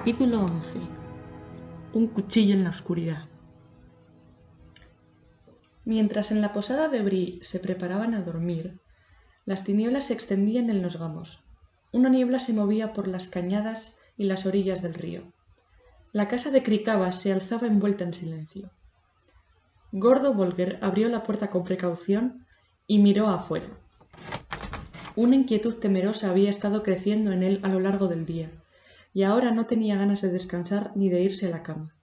Capítulo 11. Un cuchillo en la oscuridad. Mientras en la posada de Bree se preparaban a dormir, las tinieblas se extendían en los gamos. Una niebla se movía por las cañadas y las orillas del río. La casa de Krikava se alzaba envuelta en silencio. Gordo Bolger abrió la puerta con precaución y miró afuera. Una inquietud temerosa había estado creciendo en él a lo largo del día, y ahora no tenía ganas de descansar ni de irse a la cama.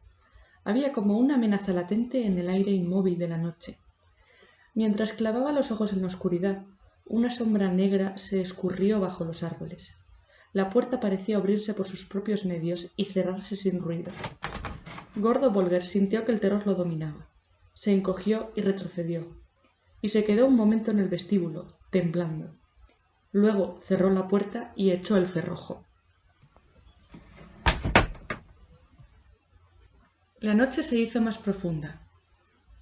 Había como una amenaza latente en el aire inmóvil de la noche. Mientras clavaba los ojos en la oscuridad, una sombra negra se escurrió bajo los árboles. La puerta parecía abrirse por sus propios medios y cerrarse sin ruido. Gordo Bolger sintió que el terror lo dominaba. Se encogió y retrocedió, y se quedó un momento en el vestíbulo, temblando. Luego cerró la puerta y echó el cerrojo. La noche se hizo más profunda.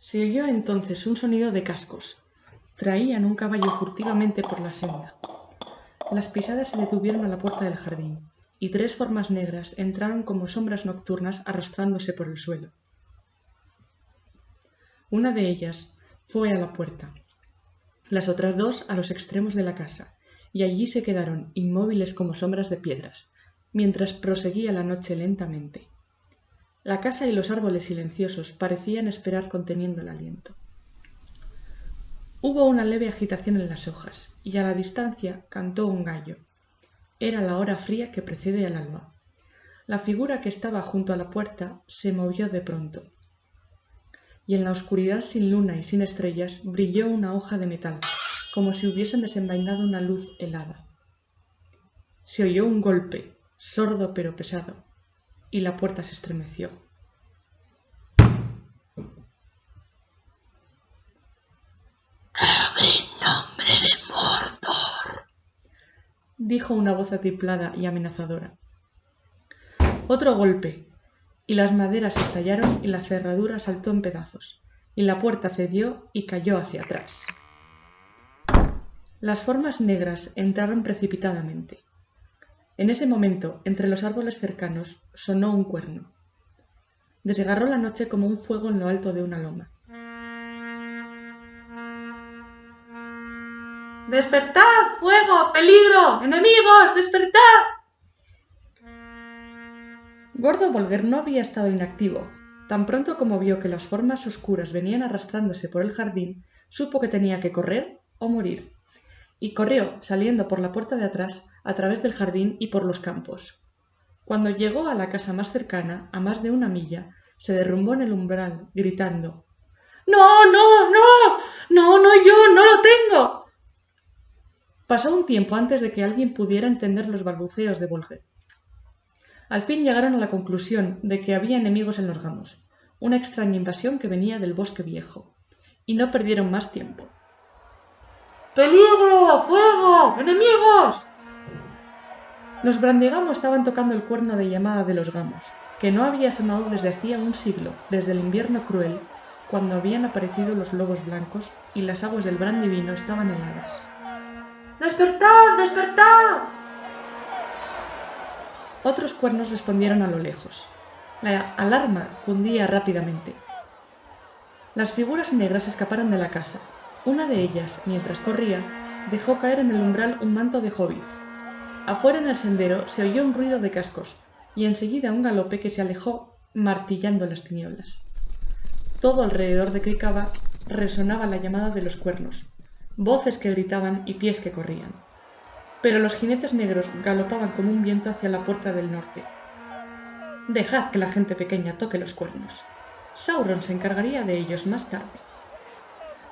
Se oyó entonces un sonido de cascos. Traían un caballo furtivamente por la senda. Las pisadas se detuvieron a la puerta del jardín, y 3 formas negras entraron como sombras nocturnas arrastrándose por el suelo. Una de ellas fue a la puerta, las otras 2 a los extremos de la casa, y allí se quedaron inmóviles como sombras de piedras, mientras proseguía la noche lentamente. La casa y los árboles silenciosos parecían esperar conteniendo el aliento. Hubo una leve agitación en las hojas, y a la distancia cantó un gallo. Era la hora fría que precede al alba. La figura que estaba junto a la puerta se movió de pronto, y en la oscuridad sin luna y sin estrellas brilló una hoja de metal, como si hubiesen desenvainado una luz helada. Se oyó un golpe, sordo pero pesado, y la puerta se estremeció. «¡Abre en nombre de Mordor!», dijo una voz atiplada y amenazadora. Otro golpe, y las maderas estallaron y la cerradura saltó en pedazos, y la puerta cedió y cayó hacia atrás. Las formas negras entraron precipitadamente. En ese momento, entre los árboles cercanos, sonó un cuerno. Desgarró la noche como un fuego en lo alto de una loma. ¡Despertad! ¡Fuego! ¡Peligro! ¡Enemigos! ¡Despertad! Gordo Bolger no había estado inactivo. Tan pronto como vio que las formas oscuras venían arrastrándose por el jardín, supo que tenía que correr o morir. Y corrió, saliendo por la puerta de atrás, a través del jardín y por los campos. Cuando llegó a la casa más cercana, a más de 1 milla, se derrumbó en el umbral, gritando: «¡No, no, no! ¡No, no, yo no lo tengo!». Pasó un tiempo antes de que alguien pudiera entender los balbuceos de Bolger. Al fin llegaron a la conclusión de que había enemigos en los gamos, una extraña invasión que venía del bosque viejo, y no perdieron más tiempo. ¡Peligro! ¡Fuego! ¡Enemigos! Los brandigamos estaban tocando el cuerno de llamada de los gamos, que no había sonado desde hacía un siglo, desde el invierno cruel, cuando habían aparecido los lobos blancos y las aguas del Brandivino estaban heladas. ¡Despertad! ¡Despertad! Otros cuernos respondieron a lo lejos. La alarma cundía rápidamente. Las figuras negras escaparon de la casa. Una de ellas, mientras corría, dejó caer en el umbral un manto de hobbit. Afuera en el sendero se oyó un ruido de cascos, y enseguida un galope que se alejó martillando las tinieblas. Todo alrededor de Krikava resonaba la llamada de los cuernos, voces que gritaban y pies que corrían. Pero los jinetes negros galopaban como un viento hacia la puerta del norte. «Dejad que la gente pequeña toque los cuernos. Sauron se encargaría de ellos más tarde».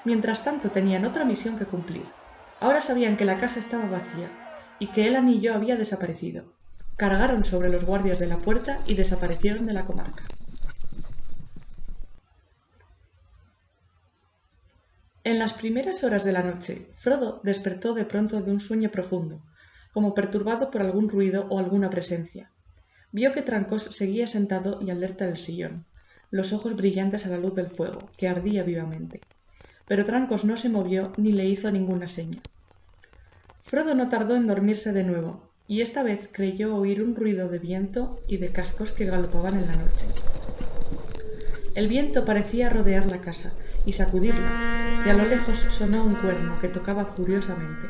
Mientras tanto tenían otra misión que cumplir. Ahora sabían que la casa estaba vacía y que el anillo había desaparecido. Cargaron sobre los guardias de la puerta y desaparecieron de la comarca. En las primeras horas de la noche, Frodo despertó de pronto de un sueño profundo, como perturbado por algún ruido o alguna presencia. Vio que Trancos seguía sentado y alerta del sillón, los ojos brillantes a la luz del fuego, que ardía vivamente. Pero Trancos no se movió ni le hizo ninguna seña. Frodo no tardó en dormirse de nuevo, y esta vez creyó oír un ruido de viento y de cascos que galopaban en la noche. El viento parecía rodear la casa y sacudirla, y a lo lejos sonó un cuerno que tocaba furiosamente.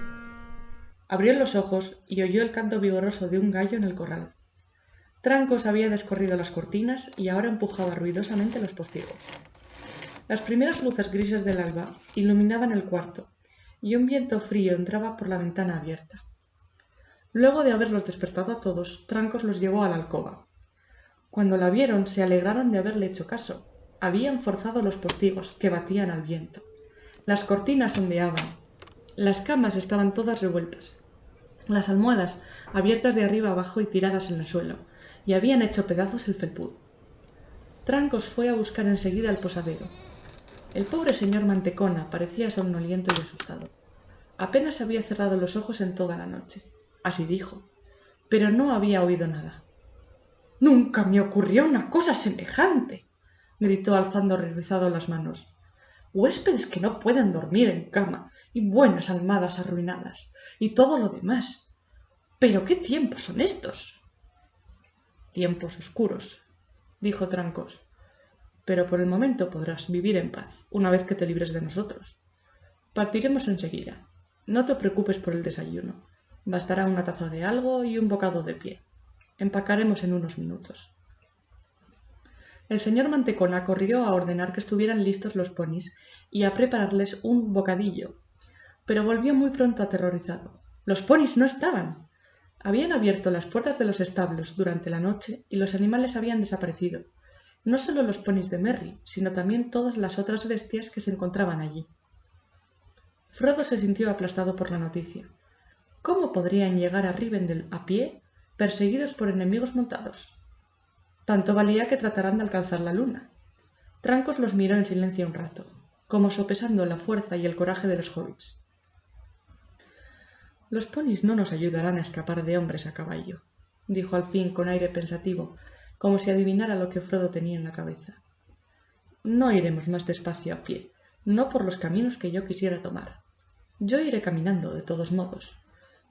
Abrió los ojos y oyó el canto vigoroso de un gallo en el corral. Trancos había descorrido las cortinas y ahora empujaba ruidosamente los postigos. Las primeras luces grises del alba iluminaban el cuarto, y un viento frío entraba por la ventana abierta. Luego de haberlos despertado a todos, Trancos los llevó a la alcoba. Cuando la vieron, se alegraron de haberle hecho caso. Habían forzado los postigos, que batían al viento. Las cortinas ondeaban. Las camas estaban todas revueltas. Las almohadas, abiertas de arriba abajo y tiradas en el suelo, y habían hecho pedazos el felpudo. Trancos fue a buscar enseguida al posadero. El pobre señor Mantecona parecía somnoliento y asustado. Apenas había cerrado los ojos en toda la noche. Así dijo, pero no había oído nada. «¡Nunca me ocurrió una cosa semejante!», gritó alzando horrorizado las manos. «Huéspedes que no pueden dormir en cama, y buenas almohadas arruinadas, y todo lo demás. ¿Pero qué tiempos son estos?». «Tiempos oscuros», dijo Trancos, «pero por el momento podrás vivir en paz, una vez que te libres de nosotros. Partiremos enseguida. No te preocupes por el desayuno. Bastará una taza de algo y un bocado de pie. Empacaremos en unos minutos». El señor Mantecona corrió a ordenar que estuvieran listos los ponis y a prepararles un bocadillo, pero volvió muy pronto aterrorizado. Los ponis no estaban. Habían abierto las puertas de los establos durante la noche y los animales habían desaparecido. No solo los ponis de Merry, sino también todas las otras bestias que se encontraban allí. Frodo se sintió aplastado por la noticia. ¿Cómo podrían llegar a Rivendell a pie, perseguidos por enemigos montados? Tanto valía que trataran de alcanzar la luna. Trancos los miró en silencio un rato, como sopesando la fuerza y el coraje de los hobbits. «Los ponis no nos ayudarán a escapar de hombres a caballo», dijo al fin con aire pensativo, como si adivinara lo que Frodo tenía en la cabeza. «No iremos más despacio a pie, no por los caminos que yo quisiera tomar. Yo iré caminando, de todos modos.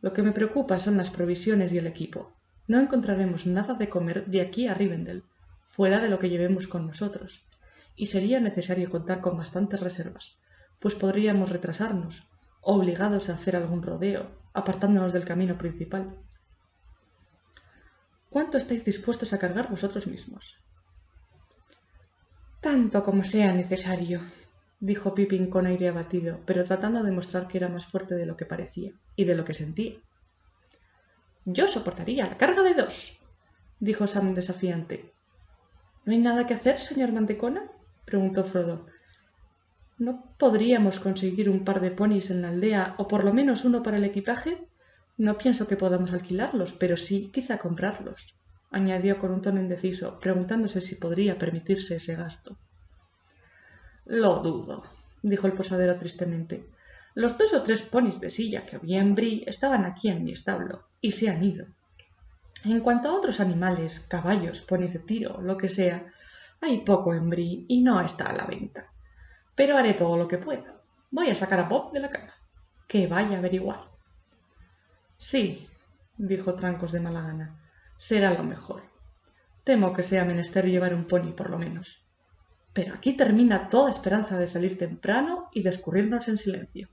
Lo que me preocupa son las provisiones y el equipo. No encontraremos nada de comer de aquí a Rivendell, fuera de lo que llevemos con nosotros, y sería necesario contar con bastantes reservas, pues podríamos retrasarnos, obligados a hacer algún rodeo, apartándonos del camino principal». «¿Cuánto estáis dispuestos a cargar vosotros mismos?». «Tanto como sea necesario», dijo Pippin con aire abatido, pero tratando de mostrar que era más fuerte de lo que parecía y de lo que sentía. «Yo soportaría la carga de 2», dijo Sam desafiante. «¿No hay nada que hacer, señor Mantecona?», preguntó Frodo. «¿No podríamos conseguir un par de ponis en la aldea, o por lo menos uno para el equipaje? No pienso que podamos alquilarlos, pero sí quizá comprarlos», añadió con un tono indeciso, preguntándose si podría permitirse ese gasto. «Lo dudo», dijo el posadero tristemente. «Los 2 o 3 ponis de silla que había en Bree estaban aquí en mi establo, y se han ido. En cuanto a otros animales, caballos, ponis de tiro, lo que sea, hay poco en Bree y no está a la venta. Pero haré todo lo que pueda. Voy a sacar a Bob de la cama. Que vaya a averiguar». «Sí», dijo Trancos de mala gana, «será lo mejor. Temo que sea menester llevar un pony por lo menos. Pero aquí termina toda esperanza de salir temprano y de escurrirnos en silencio.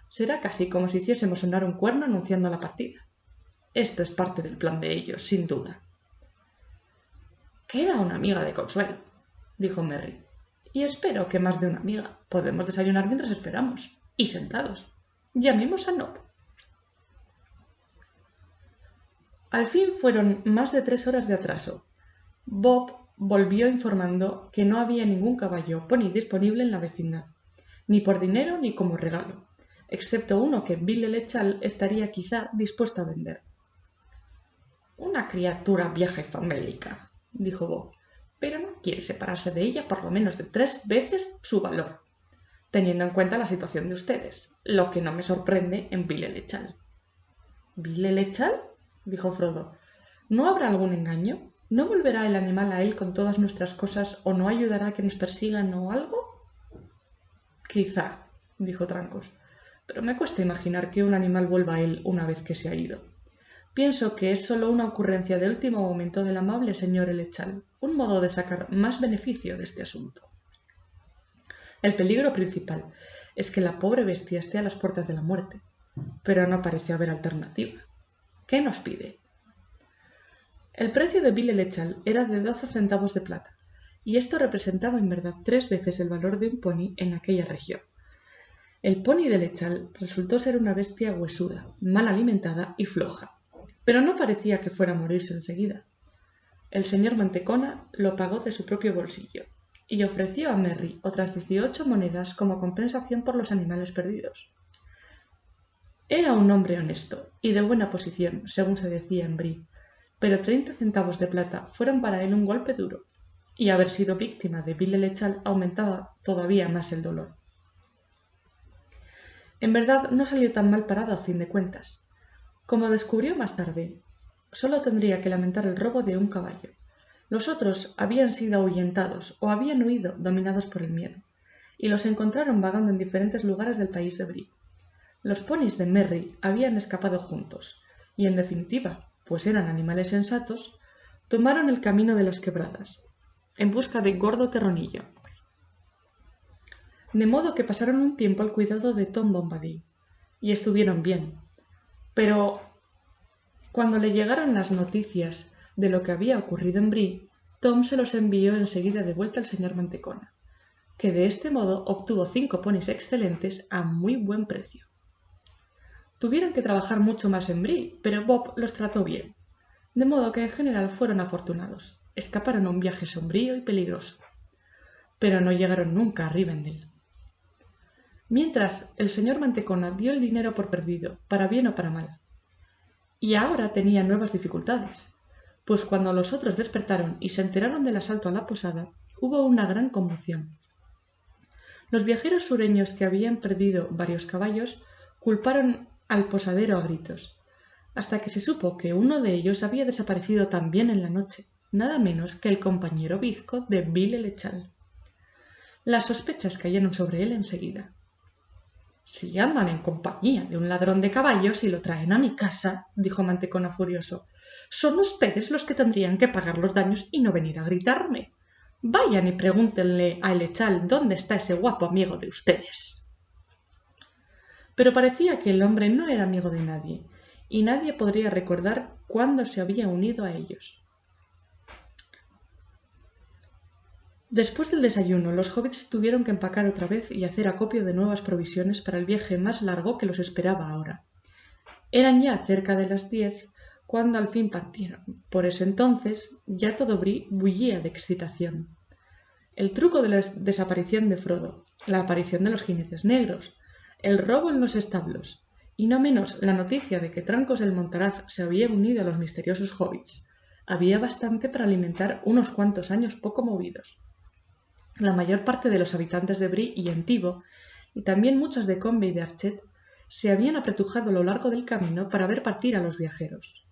Será casi como si hiciésemos sonar un cuerno anunciando la partida. Esto es parte del plan de ellos, sin duda». «Queda una amiga de consuelo», dijo Merry, «y espero que más de una amiga. Podemos desayunar mientras esperamos, y sentados. Llamemos a Nob». Al fin fueron más de 3 horas de atraso. Bob volvió informando que no había ningún caballo pony disponible en la vecindad, ni por dinero ni como regalo, excepto uno que Bill el Echal estaría quizá dispuesto a vender. «Una criatura vieja y famélica», dijo Bob, «pero no quiere separarse de ella por lo menos de 3 veces su valor, teniendo en cuenta la situación de ustedes, lo que no me sorprende en Bill el Echal». «¿Bill el Echal?», dijo Frodo. «¿No habrá algún engaño? ¿No volverá el animal a él con todas nuestras cosas o no ayudará a que nos persigan o algo?» «Quizá», dijo Trancos, «pero me cuesta imaginar que un animal vuelva a él una vez que se ha ido. Pienso que es solo una ocurrencia de último momento del amable señor Elechal, un modo de sacar más beneficio de este asunto. El peligro principal es que la pobre bestia esté a las puertas de la muerte, pero no parece haber alternativa. ¿Qué nos pide? El precio de Bill Elechal era de 12 centavos de plata, y esto representaba en verdad 3 veces el valor de un pony en aquella región. El pony de Elechal resultó ser una bestia huesuda, mal alimentada y floja, pero no parecía que fuera a morirse enseguida. El señor Mantecona lo pagó de su propio bolsillo, y ofreció a Merry otras 18 monedas como compensación por los animales perdidos. Era un hombre honesto y de buena posición, según se decía en Bree, pero 30 centavos de plata fueron para él un golpe duro, y haber sido víctima de Bill Elechal aumentaba todavía más el dolor. En verdad no salió tan mal parado a fin de cuentas. Como descubrió más tarde, solo tendría que lamentar el robo de un caballo. Los otros habían sido ahuyentados o habían huido dominados por el miedo, y los encontraron vagando en diferentes lugares del país de Bree. Los ponis de Merry habían escapado juntos, y en definitiva, pues eran animales sensatos, tomaron el camino de las quebradas, en busca de Gordo Terronillo. De modo que pasaron un tiempo al cuidado de Tom Bombadil, y estuvieron bien. Pero cuando le llegaron las noticias de lo que había ocurrido en Bree, Tom se los envió enseguida de vuelta al señor Mantecona, que de este modo obtuvo 5 ponis excelentes a muy buen precio. Tuvieron que trabajar mucho más en Bree, pero Bob los trató bien, de modo que en general fueron afortunados. Escaparon a un viaje sombrío y peligroso, pero no llegaron nunca a Rivendell. Mientras, el señor Mantecona dio el dinero por perdido, para bien o para mal. Y ahora tenía nuevas dificultades, pues cuando los otros despertaron y se enteraron del asalto a la posada, hubo una gran conmoción. Los viajeros sureños que habían perdido varios caballos culparon al posadero a gritos, hasta que se supo que uno de ellos había desaparecido también en la noche, nada menos que el compañero bizco de Bill Elechal. Las sospechas cayeron sobre él enseguida. «Si andan en compañía de un ladrón de caballos y lo traen a mi casa», dijo Mantecona furioso, «son ustedes los que tendrían que pagar los daños y no venir a gritarme. Vayan y pregúntenle a Elechal dónde está ese guapo amigo de ustedes». Pero parecía que el hombre no era amigo de nadie, y nadie podría recordar cuándo se había unido a ellos. Después del desayuno, los hobbits tuvieron que empacar otra vez y hacer acopio de nuevas provisiones para el viaje más largo que los esperaba ahora. Eran ya cerca de las 10 cuando al fin partieron. Por ese entonces ya todo Bree bullía de excitación. El truco de la desaparición de Frodo, la aparición de los jinetes negros, el robo en los establos, y no menos la noticia de que Trancos el Montaraz se había unido a los misteriosos hobbits, había bastante para alimentar unos cuantos años poco movidos. La mayor parte de los habitantes de Bree y Entivo, y también muchos de Conve y de Archet, se habían apretujado a lo largo del camino para ver partir a los viajeros.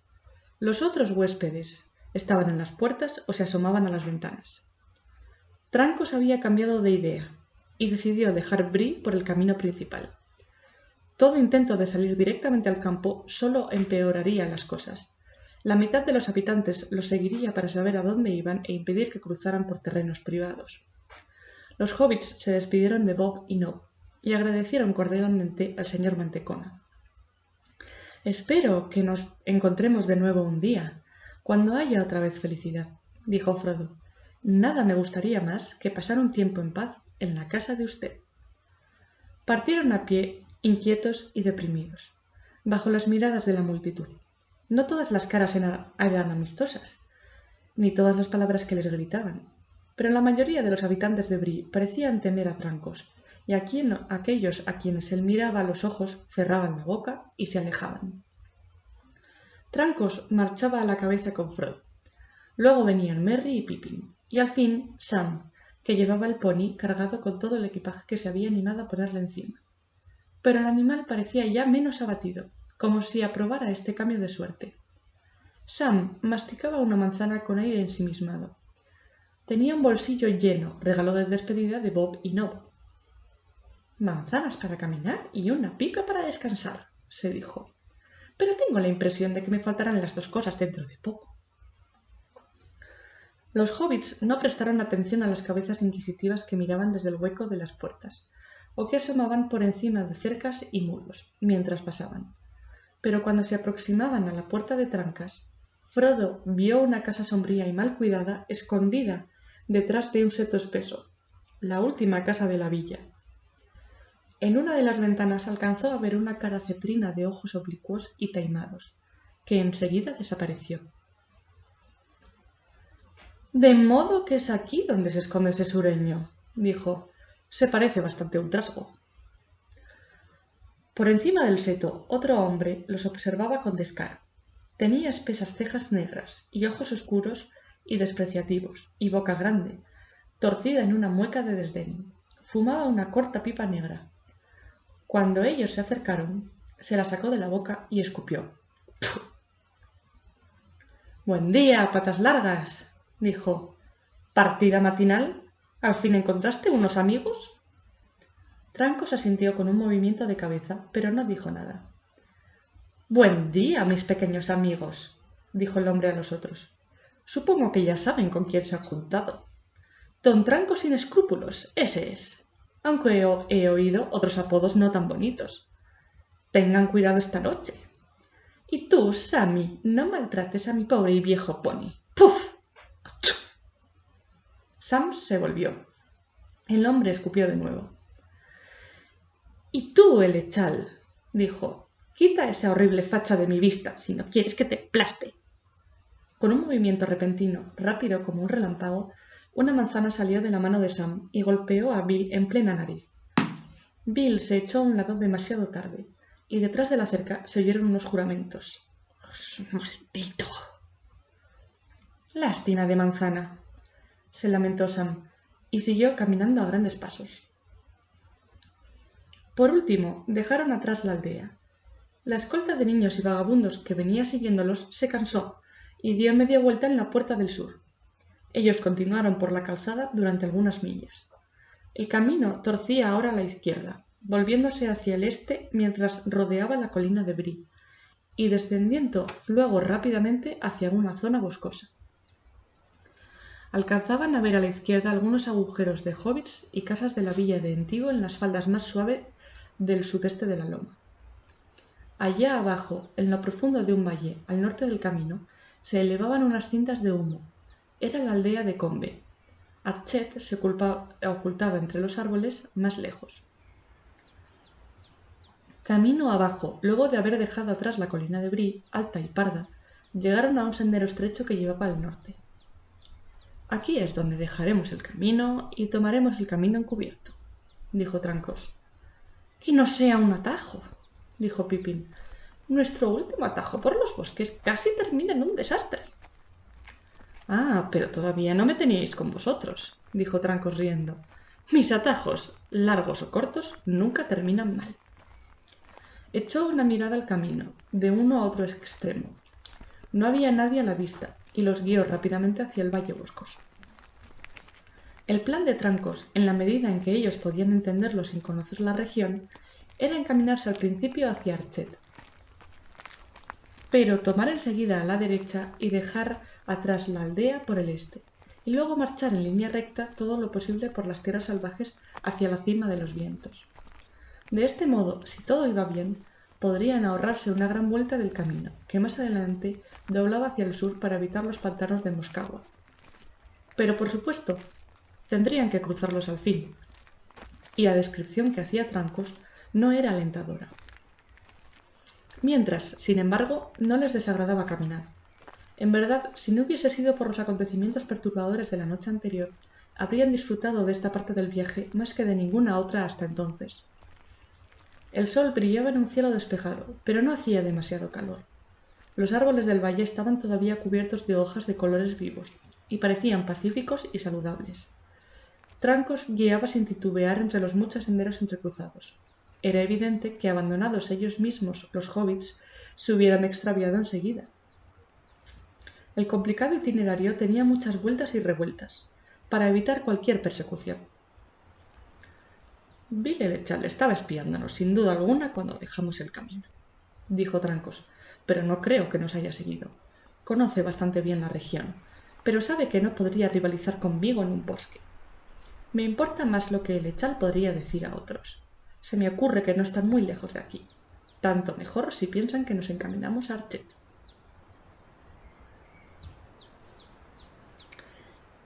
Los otros huéspedes estaban en las puertas o se asomaban a las ventanas. Trancos había cambiado de idea y decidió dejar Bree por el camino principal. Todo intento de salir directamente al campo solo empeoraría las cosas. La mitad de los habitantes los seguiría para saber a dónde iban e impedir que cruzaran por terrenos privados. Los hobbits se despidieron de Bob y Nob y agradecieron cordialmente al señor Mantecona. «Espero que nos encontremos de nuevo un día, cuando haya otra vez felicidad», dijo Frodo. «Nada me gustaría más que pasar un tiempo en paz en la casa de usted». Partieron a pie, inquietos y deprimidos, bajo las miradas de la multitud. No todas las caras eran amistosas, ni todas las palabras que les gritaban, pero la mayoría de los habitantes de Bree parecían temer a Trancos, y aquellos a quienes él miraba a los ojos cerraban la boca y se alejaban. Trancos marchaba a la cabeza con Frodo. Luego venían Merry y Pippin, y al fin Sam, que llevaba el pony cargado con todo el equipaje que se había animado a ponerle encima. Pero el animal parecía ya menos abatido, como si aprobara este cambio de suerte. Sam masticaba una manzana con aire ensimismado. Tenía un bolsillo lleno, regalo de despedida de Bob y Nob. «Manzanas para caminar y una pipa para descansar», se dijo. pero tengo la impresión de que me faltarán las dos cosas dentro de poco. Los hobbits no prestaron atención a las cabezas inquisitivas que miraban desde el hueco de las puertas, o que asomaban por encima de cercas y muros, mientras pasaban. Pero cuando se aproximaban a la puerta de Trancas, Frodo vio una casa sombría y mal cuidada, escondida detrás de un seto espeso, la última casa de la villa. En una de las ventanas alcanzó a ver una cara cetrina de ojos oblicuos y taimados, que enseguida desapareció. «De modo que es aquí donde se esconde ese sureño», dijo. «Se parece bastante a un trasgo». Por encima del seto, otro hombre los observaba con descaro. Tenía espesas cejas negras y ojos oscuros y despreciativos, y boca grande, torcida en una mueca de desdén. Fumaba una corta pipa negra. Cuando ellos se acercaron, se la sacó de la boca y escupió. «Buen día, patas largas», dijo. «¿Partida matinal? ¿Al fin encontraste unos amigos?» Trancos asintió con un movimiento de cabeza, pero no dijo nada. «Buen día, mis pequeños amigos», dijo el hombre a los otros. «Supongo que ya saben con quién se han juntado. Don Tranco sin escrúpulos, ese es, aunque he oído otros apodos no tan bonitos. Tengan cuidado esta noche. Y tú, Sammy, no maltrates a mi pobre y viejo pony. ¡Puf!». Sam se volvió. El hombre escupió de nuevo. «Y tú, Elechal», dijo, «quita esa horrible facha de mi vista, si no quieres que te aplaste». Con un movimiento repentino, rápido como un relámpago, una manzana salió de la mano de Sam y golpeó a Bill en plena nariz. Bill se echó a un lado demasiado tarde, y detrás de la cerca se oyeron unos juramentos. «¡Maldito!». «Lástima de manzana», se lamentó Sam, y siguió caminando a grandes pasos. Por último, dejaron atrás la aldea. La escolta de niños y vagabundos que venía siguiéndolos se cansó y dio media vuelta en la puerta del sur. Ellos continuaron por la calzada durante algunas millas. El camino torcía ahora a la izquierda, volviéndose hacia el este mientras rodeaba la colina de Bree, y descendiendo luego rápidamente hacia una zona boscosa. Alcanzaban a ver a la izquierda algunos agujeros de hobbits y casas de la villa de Entigo en las faldas más suaves del sudeste de la loma. Allá abajo, en lo profundo de un valle, al norte del camino, se elevaban unas cintas de humo. Era la aldea de Combe. Archet se ocultaba entre los árboles más lejos. Camino abajo, luego de haber dejado atrás la colina de Bree, alta y parda, llegaron a un sendero estrecho que llevaba al norte. «Aquí es donde dejaremos el camino y tomaremos el camino encubierto», dijo Trancos. «Que no sea un atajo», dijo Pippin. «Nuestro último atajo por los bosques casi termina en un desastre». «Ah, pero todavía no me teníais con vosotros», dijo Trancos riendo. «Mis atajos, largos o cortos, nunca terminan mal». Echó una mirada al camino, de uno a otro extremo. No había nadie a la vista, y los guió rápidamente hacia el valle boscoso. El plan de Trancos, en la medida en que ellos podían entenderlo sin conocer la región, era encaminarse al principio hacia Archet, pero tomar enseguida a la derecha y dejar atrás la aldea por el este, y luego marchar en línea recta todo lo posible por las tierras salvajes hacia la cima de los vientos. De este modo, si todo iba bien, podrían ahorrarse una gran vuelta del camino, que más adelante doblaba hacia el sur para evitar los pantanos de Moscagua. Pero, por supuesto, tendrían que cruzarlos al fin, y la descripción que hacía Trancos no era alentadora. Mientras, sin embargo, no les desagradaba caminar. En verdad, si no hubiese sido por los acontecimientos perturbadores de la noche anterior, habrían disfrutado de esta parte del viaje más que de ninguna otra hasta entonces. El sol brillaba en un cielo despejado, pero no hacía demasiado calor. Los árboles del valle estaban todavía cubiertos de hojas de colores vivos, y parecían pacíficos y saludables. Trancos guiaba sin titubear entre los muchos senderos entrecruzados. Era evidente que, abandonados ellos mismos, los hobbits se hubieran extraviado enseguida. El complicado itinerario tenía muchas vueltas y revueltas, para evitar cualquier persecución. Bill Elechal estaba espiándonos, sin duda alguna, cuando dejamos el camino, dijo Trancos. pero no creo que nos haya seguido. Conoce bastante bien la región, pero sabe que no podría rivalizar conmigo en un bosque. Me importa más lo que el Echal podría decir a otros. Se me ocurre que no están muy lejos de aquí. Tanto mejor si piensan que nos encaminamos a Archet.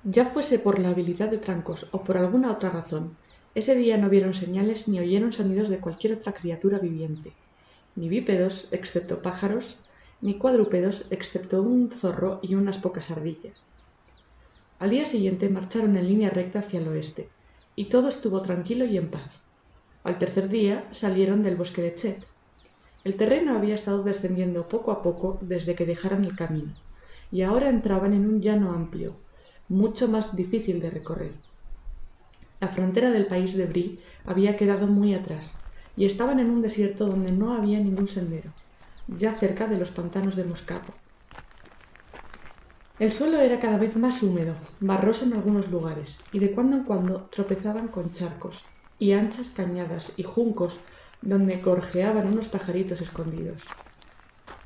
Ya fuese por la habilidad de Trancos o por alguna otra razón, ese día no vieron señales ni oyeron sonidos de cualquier otra criatura viviente, ni bípedos excepto pájaros, ni cuadrúpedos excepto un zorro y unas pocas ardillas. Al día siguiente marcharon en línea recta hacia el oeste, y todo estuvo tranquilo y en paz. Al tercer día salieron del bosque de Chet. El terreno había estado descendiendo poco a poco desde que dejaran el camino, y ahora entraban en un llano amplio, mucho más difícil de recorrer. La frontera del país de Bree había quedado muy atrás, y estaban en un desierto donde no había ningún sendero, ya cerca de los pantanos de Moscabo. El suelo era cada vez más húmedo, barroso en algunos lugares, y de cuando en cuando tropezaban con charcos, y anchas cañadas y juncos donde gorjeaban unos pajaritos escondidos.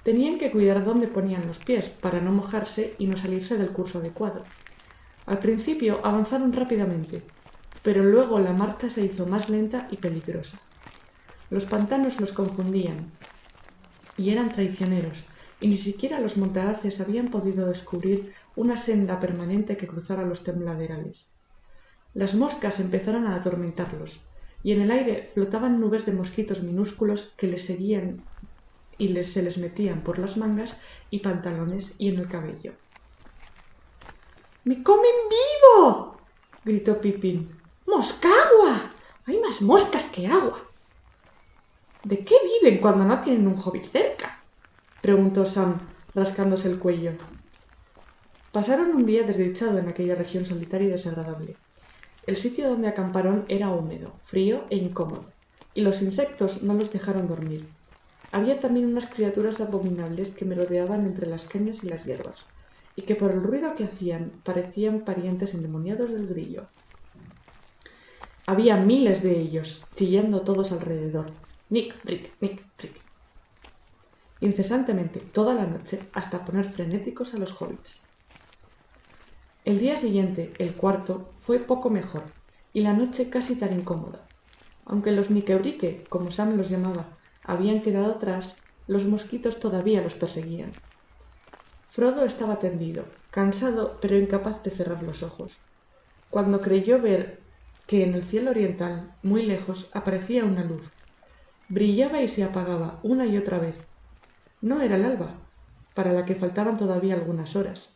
Tenían que cuidar dónde ponían los pies para no mojarse y no salirse del curso adecuado. Al principio avanzaron rápidamente, pero luego la marcha se hizo más lenta y peligrosa. Los pantanos los confundían y eran traicioneros, y ni siquiera los montaraces habían podido descubrir una senda permanente que cruzara los tembladerales. Las moscas empezaron a atormentarlos, y en el aire flotaban nubes de mosquitos minúsculos que les seguían y se les metían por las mangas y pantalones y en el cabello. ¡Me comen vivo!, gritó Pipín. ¡Moscagua! Hay más moscas que agua. ¿De qué viven cuando no tienen un hobbit cerca?, preguntó Sam, rascándose el cuello. Pasaron un día desdichado en aquella región solitaria y desagradable. El sitio donde acamparon era húmedo, frío e incómodo, y los insectos no los dejaron dormir. Había también unas criaturas abominables que merodeaban entre las cañas y las hierbas, y que por el ruido que hacían parecían parientes endemoniados del grillo. Había miles de ellos, chillando todos alrededor. Nick, Rick, Nick, Rick. Incesantemente, toda la noche, hasta poner frenéticos a los hobbits. El día siguiente, el cuarto, fue poco mejor, y la noche casi tan incómoda. Aunque los Niquebrique, como Sam los llamaba, habían quedado atrás, los mosquitos todavía los perseguían. Frodo estaba tendido, cansado pero incapaz de cerrar los ojos, cuando creyó ver que en el cielo oriental, muy lejos, aparecía una luz. Brillaba y se apagaba una y otra vez. No era el alba, para la que faltaban todavía algunas horas.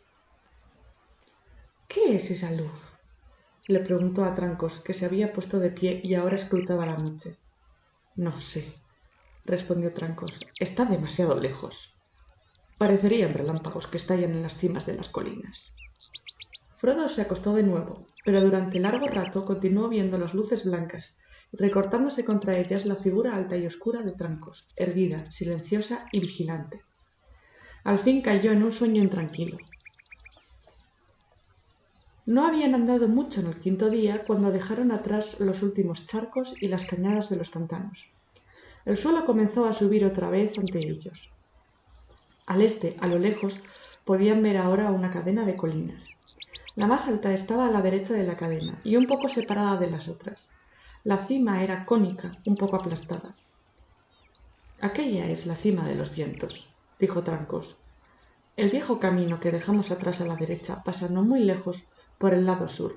¿Qué es esa luz?, le preguntó a Trancos, que se había puesto de pie y ahora escrutaba la noche. No sé, respondió Trancos. Está demasiado lejos. Parecerían relámpagos que estallan en las cimas de las colinas. Frodo se acostó de nuevo, pero durante largo rato continuó viendo las luces blancas, recortándose contra ellas la figura alta y oscura de Trancos, erguida, silenciosa y vigilante. Al fin cayó en un sueño intranquilo. No habían andado mucho en el quinto día cuando dejaron atrás los últimos charcos y las cañadas de los pantanos. El suelo comenzó a subir otra vez ante ellos. Al este, a lo lejos, podían ver ahora una cadena de colinas. La más alta estaba a la derecha de la cadena y un poco separada de las otras. La cima era cónica, un poco aplastada. Aquella es la cima de los vientos, dijo Trancos. El viejo camino que dejamos atrás a la derecha pasa no muy lejos por el lado sur.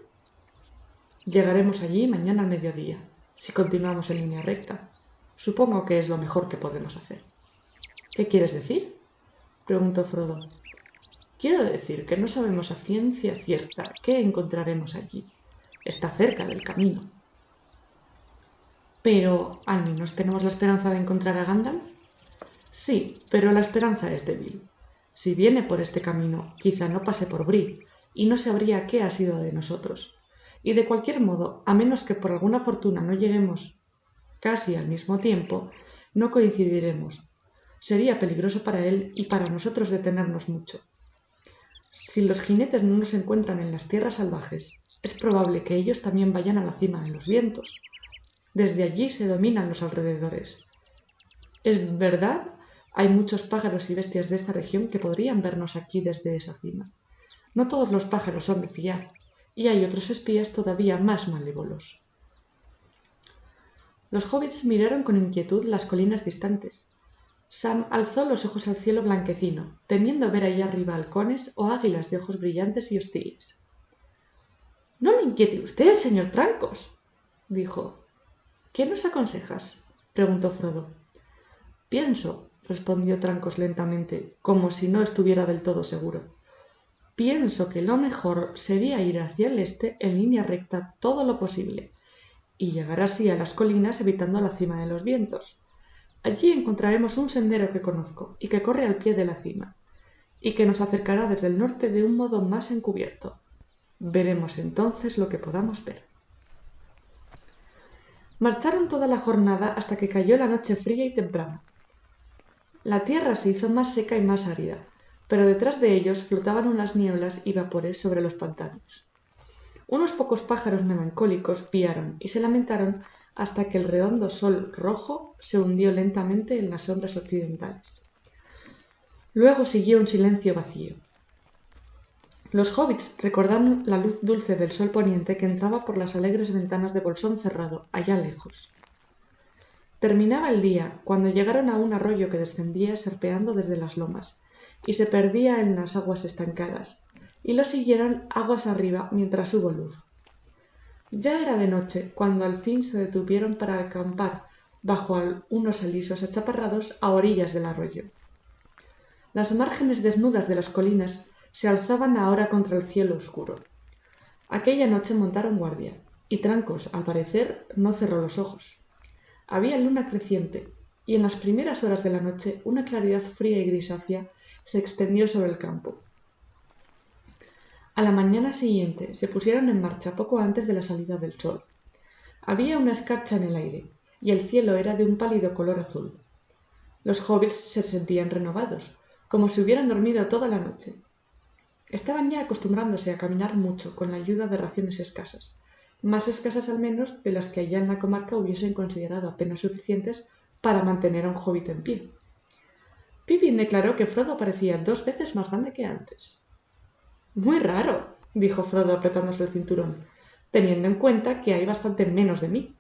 Llegaremos allí mañana al mediodía, si continuamos en línea recta. Supongo que es lo mejor que podemos hacer. ¿Qué quieres decir?, preguntó Frodo. Quiero decir que no sabemos a ciencia cierta qué encontraremos allí. Está cerca del camino. Pero, ¿al menos tenemos la esperanza de encontrar a Gandalf? Sí, pero la esperanza es débil. Si viene por este camino, quizá no pase por Bree, y no sabría qué ha sido de nosotros. Y de cualquier modo, a menos que por alguna fortuna no lleguemos casi al mismo tiempo, no coincidiremos. Sería peligroso para él y para nosotros detenernos mucho. Si los jinetes no nos encuentran en las tierras salvajes, es probable que ellos también vayan a la cima de los vientos. Desde allí se dominan los alrededores. Es verdad, Hay muchos pájaros y bestias de esta región que podrían vernos aquí desde esa cima. No todos los pájaros son de fiar, y hay otros espías todavía más malévolos. Los hobbits miraron con inquietud las colinas distantes. Sam alzó los ojos al cielo blanquecino, temiendo ver allá arriba halcones o águilas de ojos brillantes y hostiles. —No le inquiete usted, señor Trancos —dijo. —¿Qué nos aconsejas? —preguntó Frodo. —Pienso —respondió Trancos lentamente, como si no estuviera del todo seguro—, pienso que lo mejor sería ir hacia el este en línea recta todo lo posible, y llegar así a las colinas evitando la cima de los vientos. Allí encontraremos un sendero que conozco y que corre al pie de la cima, y que nos acercará desde el norte de un modo más encubierto. Veremos entonces lo que podamos ver. Marcharon toda la jornada hasta que cayó la noche fría y temprana. La tierra se hizo más seca y más árida, pero detrás de ellos flotaban unas nieblas y vapores sobre los pantanos. Unos pocos pájaros melancólicos piaron y se lamentaron hasta que el redondo sol rojo se hundió lentamente en las sombras occidentales. Luego siguió un silencio vacío. Los hobbits recordaron la luz dulce del sol poniente que entraba por las alegres ventanas de Bolsón cerrado, allá lejos. Terminaba el día cuando llegaron a un arroyo que descendía serpeando desde las lomas y se perdía en las aguas estancadas, y lo siguieron aguas arriba mientras hubo luz. Ya era de noche cuando al fin se detuvieron para acampar bajo unos alisos achaparrados a orillas del arroyo. Las márgenes desnudas de las colinas se alzaban ahora contra el cielo oscuro. Aquella noche montaron guardia, y Trancos, al parecer, no cerró los ojos. Había luna creciente, y en las primeras horas de la noche una claridad fría y grisácea se extendió sobre el campo. A la mañana siguiente se pusieron en marcha poco antes de la salida del sol. Había una escarcha en el aire, y el cielo era de un pálido color azul. Los hobbits se sentían renovados, como si hubieran dormido toda la noche. Estaban ya acostumbrándose a caminar mucho con la ayuda de raciones escasas, más escasas al menos de las que allá en la comarca hubiesen considerado apenas suficientes para mantener a un hobbit en pie. Pippin declaró que Frodo parecía 2 veces más grande que antes. —Muy raro —dijo Frodo apretándose el cinturón—, teniendo en cuenta que hay bastante menos de mí.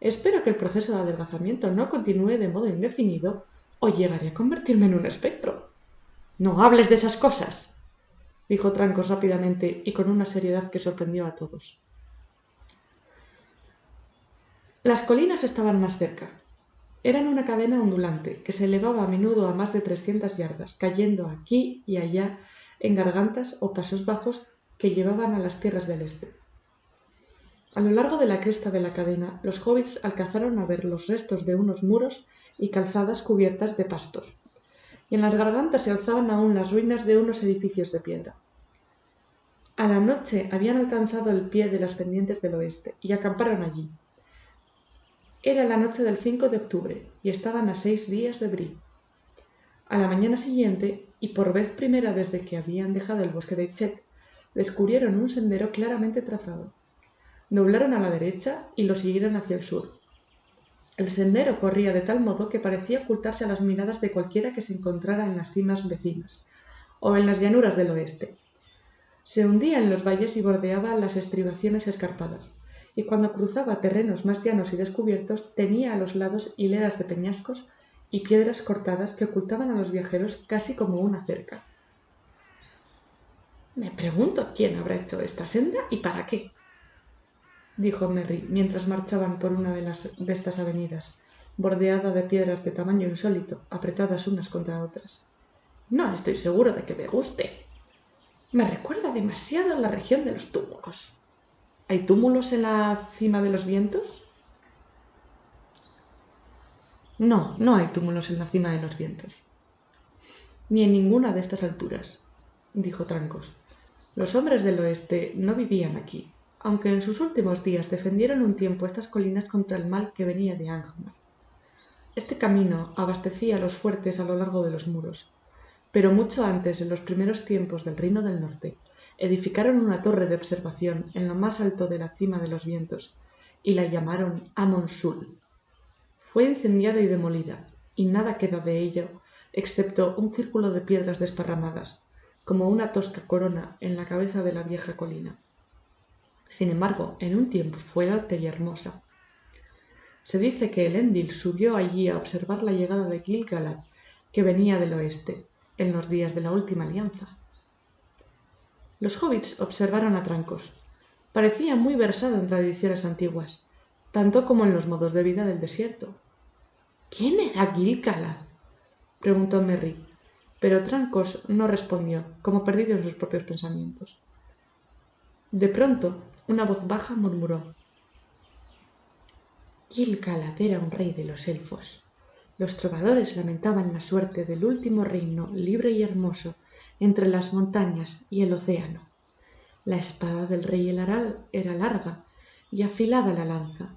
Espero que el proceso de adelgazamiento no continúe de modo indefinido o llegaré a convertirme en un espectro. —No hables de esas cosas —dijo Trancos rápidamente y con una seriedad que sorprendió a todos. Las colinas estaban más cerca. Eran una cadena ondulante que se elevaba a menudo a más de 300 yardas, cayendo aquí y allá en gargantas o pasos bajos que llevaban a las tierras del este. A lo largo de la cresta de la cadena, los hobbits alcanzaron a ver los restos de unos muros y calzadas cubiertas de pastos, y en las gargantas se alzaban aún las ruinas de unos edificios de piedra. A la noche habían alcanzado el pie de las pendientes del oeste y acamparon allí. Era la noche del 5 de octubre y estaban a 6 días de Bree. A la mañana siguiente, y por vez primera desde que habían dejado el bosque de Chet, descubrieron un sendero claramente trazado. Doblaron a la derecha y lo siguieron hacia el sur. El sendero corría de tal modo que parecía ocultarse a las miradas de cualquiera que se encontrara en las cimas vecinas o en las llanuras del oeste. Se hundía en los valles y bordeaba las estribaciones escarpadas, y cuando cruzaba terrenos más llanos y descubiertos tenía a los lados hileras de peñascos y piedras cortadas que ocultaban a los viajeros casi como una cerca. —Me pregunto quién habrá hecho esta senda y para qué —dijo Merry mientras marchaban por una de estas avenidas, bordeada de piedras de tamaño insólito, apretadas unas contra otras. —No estoy seguro de que me guste. Me recuerda demasiado a la región de los túmulos. ¿Hay túmulos en la cima de los vientos? No, no hay túmulos en la cima de los vientos. Ni en ninguna de estas alturas, dijo Trancos. Los hombres del oeste no vivían aquí, aunque en sus últimos días defendieron un tiempo estas colinas contra el mal que venía de Angmar. Este camino abastecía a los fuertes a lo largo de los muros, pero mucho antes, en los primeros tiempos del Reino del Norte, edificaron una torre de observación en lo más alto de la cima de los vientos y la llamaron Amon Sul. Fue incendiada y demolida, y nada queda de ello excepto un círculo de piedras desparramadas, como una tosca corona en la cabeza de la vieja colina. Sin embargo, en un tiempo fue alta y hermosa. Se dice que Elendil subió allí a observar la llegada de Gil-galad, que venía del oeste, en los días de la última alianza. Los hobbits observaron a Trancos. Parecía muy versado en tradiciones antiguas, tanto como en los modos de vida del desierto. ¿Quién era Gil-galad?, preguntó Merry, pero Trancos no respondió, como perdido en sus propios pensamientos. De pronto, una voz baja murmuró: Gil-galad era un rey de los elfos. Los trovadores lamentaban la suerte del último reino libre y hermoso entre las montañas y el océano. La espada del rey Elaral era larga y afilada la lanza,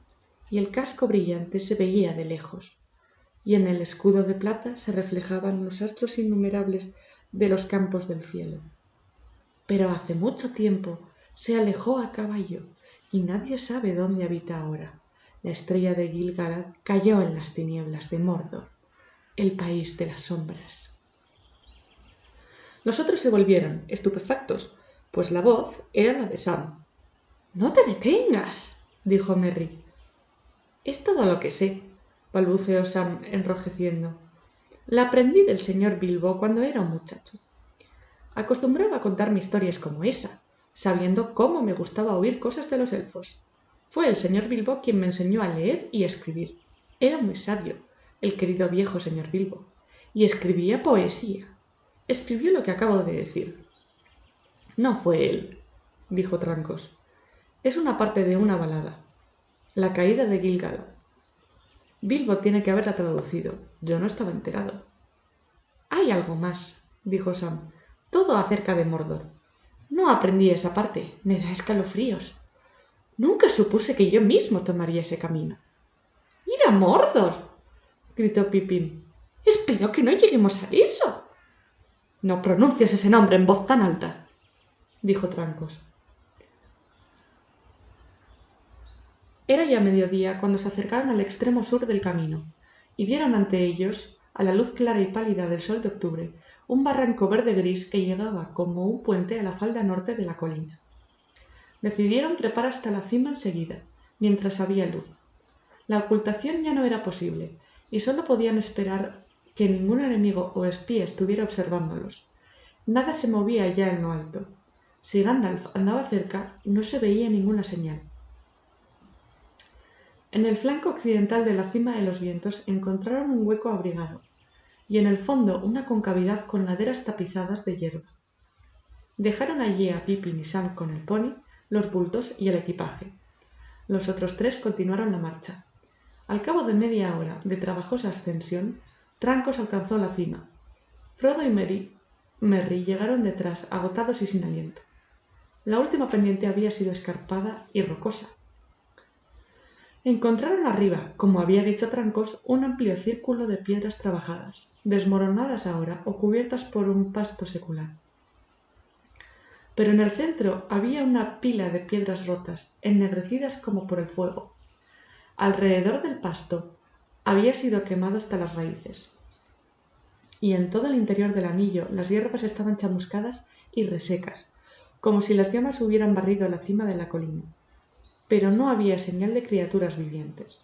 y el casco brillante se veía de lejos, y en el escudo de plata se reflejaban los astros innumerables de los campos del cielo. Pero hace mucho tiempo se alejó a caballo, y nadie sabe dónde habita ahora. La estrella de Gil-galad cayó en las tinieblas de Mordor, el país de las sombras. Los otros se volvieron, estupefactos, pues la voz era la de Sam. —¡No te detengas! —dijo Merry. —Es todo lo que sé —balbuceó Sam, enrojeciendo—. La aprendí del señor Bilbo cuando era un muchacho. Acostumbraba a contarme historias como esa, sabiendo cómo me gustaba oír cosas de los elfos. Fue el señor Bilbo quien me enseñó a leer y a escribir. Era muy sabio, el querido viejo señor Bilbo, y escribía poesía. Escribió lo que acabo de decir. —No fue él —dijo Trancos—. Es una parte de una balada. La caída de Gil-galad. Bilbo tiene que haberla traducido. Yo no estaba enterado. —Hay algo más —dijo Sam—. Todo acerca de Mordor. No aprendí esa parte. Me da escalofríos. Nunca supuse que yo mismo tomaría ese camino. —¡Ir a Mordor! —gritó Pippin. —Espero que no lleguemos a eso. —No pronuncies ese nombre en voz tan alta —dijo Trancos. Era ya mediodía cuando se acercaron al extremo sur del camino, y vieron ante ellos, a la luz clara y pálida del sol de octubre, un barranco verde-gris que llegaba como un puente a la falda norte de la colina. Decidieron trepar hasta la cima enseguida, mientras había luz. La ocultación ya no era posible, y solo podían esperar que ningún enemigo o espía estuviera observándolos. Nada se movía ya en lo alto. Si Gandalf andaba cerca, no se veía ninguna señal. En el flanco occidental de la cima de los vientos encontraron un hueco abrigado, y en el fondo una concavidad con laderas tapizadas de hierba. Dejaron allí a Pippin y Sam con el pony, los bultos y el equipaje. Los otros tres continuaron la marcha. Al cabo de media hora de trabajosa ascensión, Trancos alcanzó la cima. Frodo y Merry llegaron detrás, agotados y sin aliento. La última pendiente había sido escarpada y rocosa. Encontraron arriba, como había dicho Trancos, un amplio círculo de piedras trabajadas, desmoronadas ahora o cubiertas por un pasto secular. Pero en el centro había una pila de piedras rotas, ennegrecidas como por el fuego. Alrededor del pasto había sido quemado hasta las raíces, y en todo el interior del anillo las hierbas estaban chamuscadas y resecas, como si las llamas hubieran barrido la cima de la colina. Pero no había señal de criaturas vivientes.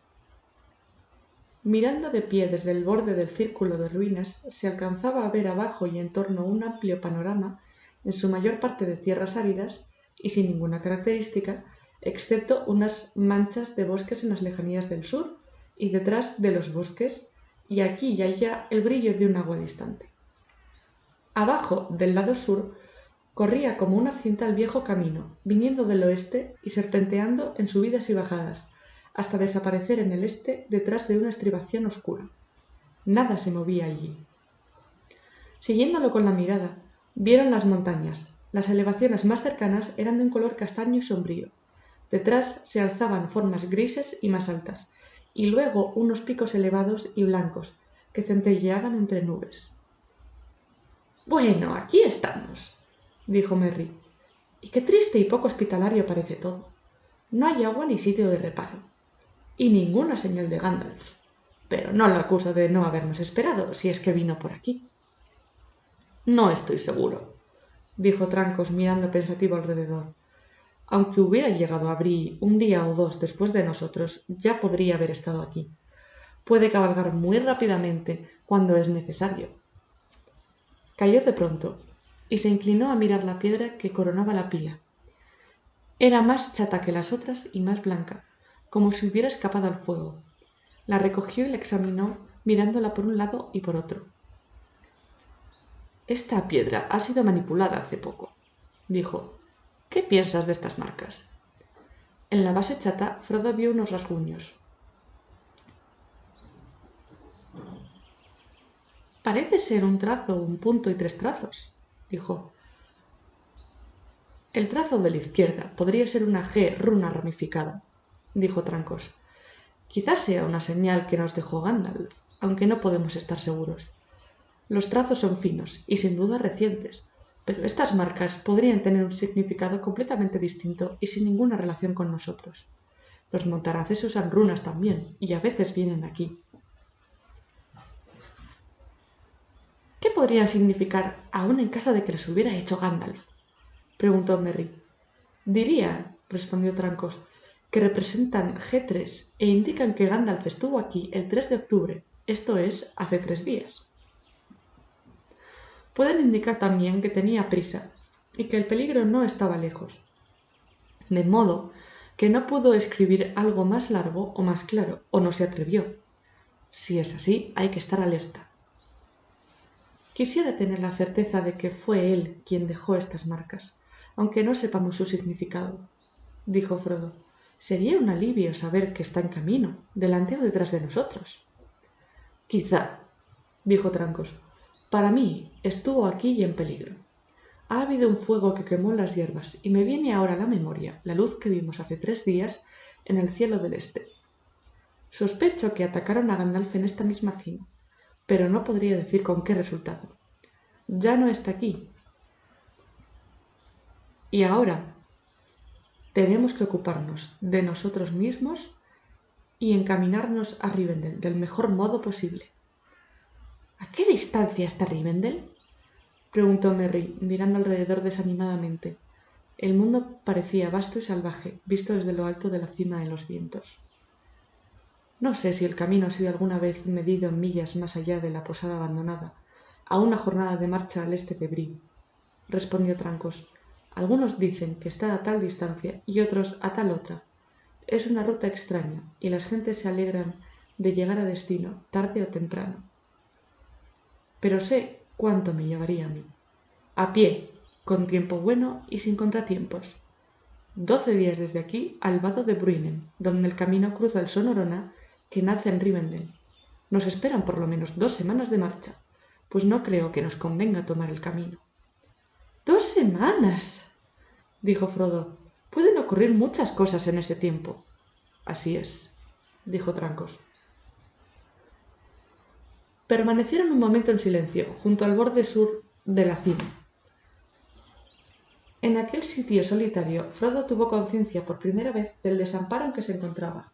Mirando de pie desde el borde del círculo de ruinas, se alcanzaba a ver abajo y en torno un amplio panorama, en su mayor parte de tierras áridas y sin ninguna característica, excepto unas manchas de bosques en las lejanías del sur y detrás de los bosques, y aquí y allá el brillo de un agua distante. Abajo, del lado sur, corría como una cinta el viejo camino, viniendo del oeste y serpenteando en subidas y bajadas, hasta desaparecer en el este detrás de una estribación oscura. Nada se movía allí. Siguiéndolo con la mirada, vieron las montañas. Las elevaciones más cercanas eran de un color castaño y sombrío. Detrás se alzaban formas grises y más altas, y luego unos picos elevados y blancos, que centelleaban entre nubes. —Bueno, aquí estamos —dijo Merry—, y qué triste y poco hospitalario parece todo. No hay agua ni sitio de reparo, y ninguna señal de Gandalf. pero no lo acuso de no habernos esperado, si es que vino por aquí. No estoy seguro, dijo Trancos mirando pensativo alrededor. Aunque hubiera llegado a Bree un día o dos después de nosotros, ya podría haber estado aquí. Puede cabalgar muy rápidamente cuando es necesario. Cayó de pronto y se inclinó a mirar la piedra que coronaba la pila. Era más chata que las otras y más blanca, como si hubiera escapado al fuego. La recogió y la examinó, mirándola por un lado y por otro. Esta piedra ha sido manipulada hace poco, dijo. ¿Qué piensas de estas marcas? En la base chata, Frodo vio unos rasguños. Parece ser un trazo, un punto y 3 trazos, dijo. El trazo de la izquierda podría ser una G runa ramificada, dijo Trancos. Quizás sea una señal que nos dejó Gandalf, aunque no podemos estar seguros. Los trazos son finos y sin duda recientes, pero estas marcas podrían tener un significado completamente distinto y sin ninguna relación con nosotros. Los montaraces usan runas también, y a veces vienen aquí. ¿Qué podrían significar aún en caso de que los hubiera hecho Gandalf? Preguntó Merry. Diría, respondió Trancos, que representan G3 e indican que Gandalf estuvo aquí el 3 de octubre, esto es, hace 3 días. Pueden indicar también que tenía prisa y que el peligro no estaba lejos, de modo que no pudo escribir algo más largo o más claro, o no se atrevió. Si es así, hay que estar alerta. Quisiera tener la certeza de que fue él quien dejó estas marcas, aunque no sepamos su significado, dijo Frodo. Sería un alivio saber que está en camino, delante o detrás de nosotros. Quizá, dijo Trancos. Para mí estuvo aquí y en peligro. Ha habido un fuego que quemó las hierbas y me viene ahora a la memoria la luz que vimos hace 3 días en el cielo del este. Sospecho que atacaron a Gandalf en esta misma cima, pero no podría decir con qué resultado. Ya no está aquí. Y ahora tenemos que ocuparnos de nosotros mismos y encaminarnos a Rivendell del mejor modo posible. ¿A qué distancia está Rivendell? Preguntó Merry, mirando alrededor desanimadamente. El mundo parecía vasto y salvaje, visto desde lo alto de la cima de los vientos. No sé si el camino ha sido alguna vez medido en millas más allá de la posada abandonada, a una jornada de marcha al este de Bree, respondió Trancos. Algunos dicen que está a tal distancia y otros a tal otra. Es una ruta extraña y las gentes se alegran de llegar a destino, tarde o temprano. Pero sé cuánto me llevaría a mí. A pie, con tiempo bueno y sin contratiempos. 12 días desde aquí al vado de Bruinen, donde el camino cruza el Sonorona que nace en Rivendell. Nos esperan por lo menos 2 semanas de marcha, pues no creo que nos convenga tomar el camino. ¡2 semanas! Dijo Frodo. Pueden ocurrir muchas cosas en ese tiempo. Así es, dijo Trancos. Permanecieron un momento en silencio, junto al borde sur de la cima. En aquel sitio solitario, Frodo tuvo conciencia por primera vez del desamparo en que se encontraba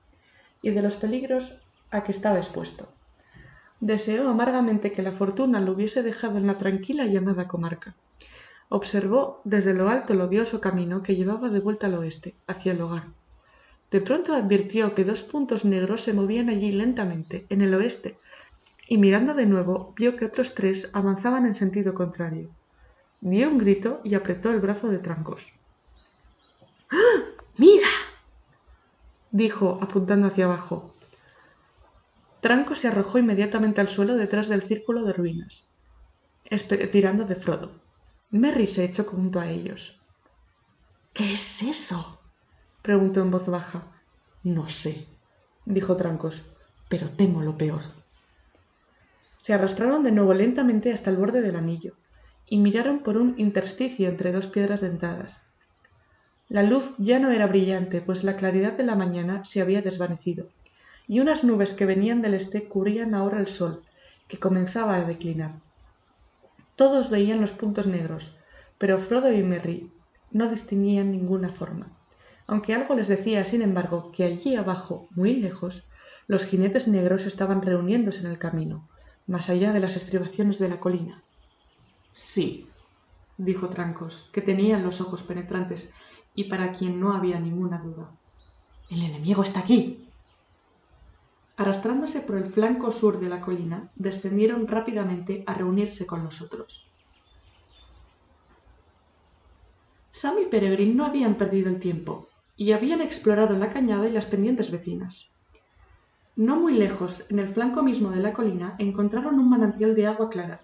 y de los peligros a que estaba expuesto. Deseó amargamente que la fortuna lo hubiese dejado en la tranquila y amada comarca. Observó desde lo alto el odioso camino que llevaba de vuelta al oeste, hacia el hogar. De pronto advirtió que 2 puntos negros se movían allí lentamente, en el oeste, y mirando de nuevo vio que otros 3 avanzaban en sentido contrario. Dio un grito y apretó el brazo de Trancos. ¡Ah! ¡Mira!, dijo, apuntando hacia abajo. Trancos se arrojó inmediatamente al suelo detrás del círculo de ruinas, tirando de Frodo. Merry se echó junto a ellos. ¿Qué es eso?, preguntó en voz baja. No sé, dijo Trancos, pero temo lo peor. Se arrastraron de nuevo lentamente hasta el borde del anillo y miraron por un intersticio entre 2 piedras dentadas. La luz ya no era brillante, pues la claridad de la mañana se había desvanecido, y unas nubes que venían del este cubrían ahora el sol, que comenzaba a declinar. Todos veían los puntos negros, pero Frodo y Merry no distinguían ninguna forma, aunque algo les decía, sin embargo, que allí abajo, muy lejos, Los jinetes negros estaban reuniéndose en el camino, más allá de las estribaciones de la colina. Sí, dijo Trancos, que tenía los ojos penetrantes y para quien no había ninguna duda. El enemigo está aquí. Arrastrándose por el flanco sur de la colina, descendieron rápidamente a reunirse con nosotros. Sam y Peregrine no habían perdido el tiempo y habían explorado la cañada y las pendientes vecinas. No muy lejos, en el flanco mismo de la colina, encontraron un manantial de agua clara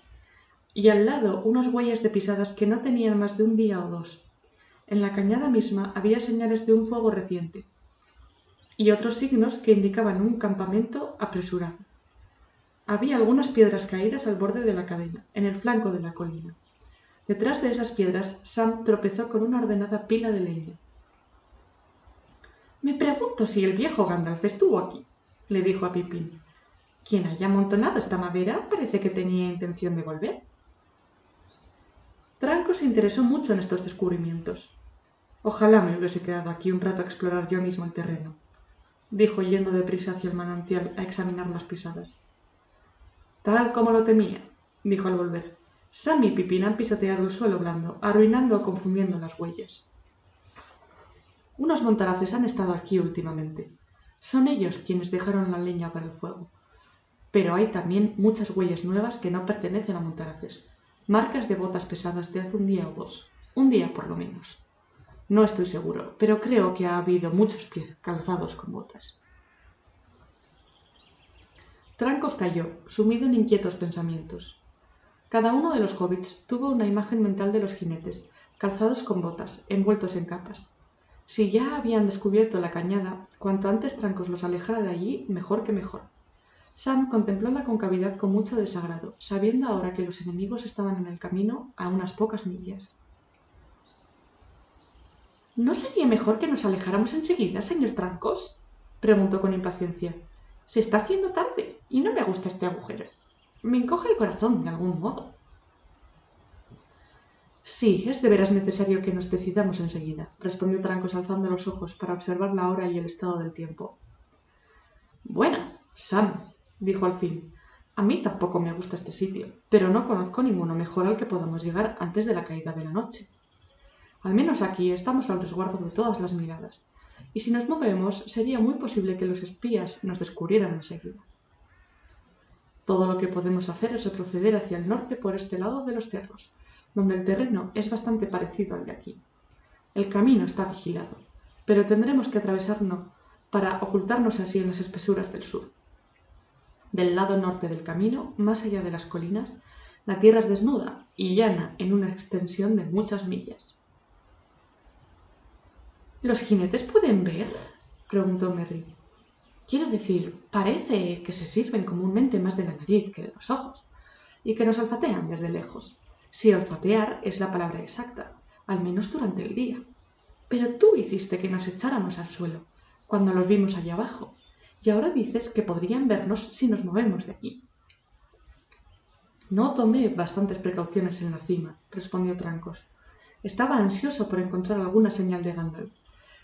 y al lado unas huellas de pisadas que no tenían más de un día o dos. En la cañada misma había señales de un fuego reciente y otros signos que indicaban un campamento apresurado. Había algunas piedras caídas al borde de la cadena, en el flanco de la colina. Detrás de esas piedras, Sam tropezó con una ordenada pila de leña. «Me pregunto si el viejo Gandalf estuvo aquí», le dijo a Pippin. «Quien haya amontonado esta madera parece que tenía intención de volver». Tranco se interesó mucho en estos descubrimientos. «Ojalá me hubiese quedado aquí un rato a explorar yo mismo el terreno», dijo yendo deprisa hacia el manantial a examinar las pisadas. «Tal como lo temía», dijo al volver. «Sam y Pippin han pisoteado el suelo blando, arruinando o confundiendo las huellas. Unos montaraces han estado aquí últimamente. Son ellos quienes dejaron la leña para el fuego. Pero hay también muchas huellas nuevas que no pertenecen a montaraces, marcas de botas pesadas de hace un día o dos, un día por lo menos. No estoy seguro, pero creo que ha habido muchos pies calzados con botas». Trancos calló, sumido en inquietos pensamientos. Cada uno de los hobbits tuvo una imagen mental de los jinetes, calzados con botas, envueltos en capas. Si ya habían descubierto la cañada, cuanto antes Trancos los alejara de allí, mejor que mejor. Sam contempló la concavidad con mucho desagrado, sabiendo ahora que los enemigos estaban en el camino a unas pocas millas. «¿No sería mejor que nos alejáramos enseguida, señor Trancos?», preguntó con impaciencia. «Se está haciendo tarde y no me gusta este agujero. Me encoge el corazón de algún modo». «Sí, es de veras necesario que nos decidamos enseguida», respondió Trancos alzando los ojos para observar la hora y el estado del tiempo. «Bueno, Sam», dijo al fin, «a mí tampoco me gusta este sitio, pero no conozco ninguno mejor al que podamos llegar antes de la caída de la noche. Al menos aquí estamos al resguardo de todas las miradas, y si nos movemos sería muy posible que los espías nos descubrieran enseguida. Todo lo que podemos hacer es retroceder hacia el norte por este lado de los cerros, donde el terreno es bastante parecido al de aquí. El camino está vigilado, pero tendremos que atravesarlo para ocultarnos así en las espesuras del sur. Del lado norte del camino, más allá de las colinas, la tierra es desnuda y llana en una extensión de muchas millas». «¿Los jinetes pueden ver?», preguntó Merry. «Quiero decir, parece que se sirven comúnmente más de la nariz que de los ojos, y que nos olfatean desde lejos. Si olfatear es la palabra exacta, al menos durante el día. Pero tú hiciste que nos echáramos al suelo, cuando los vimos allá abajo, y ahora dices que podrían vernos si nos movemos de aquí». «No tomé bastantes precauciones en la cima», respondió Trancos. «Estaba ansioso por encontrar alguna señal de Gandalf,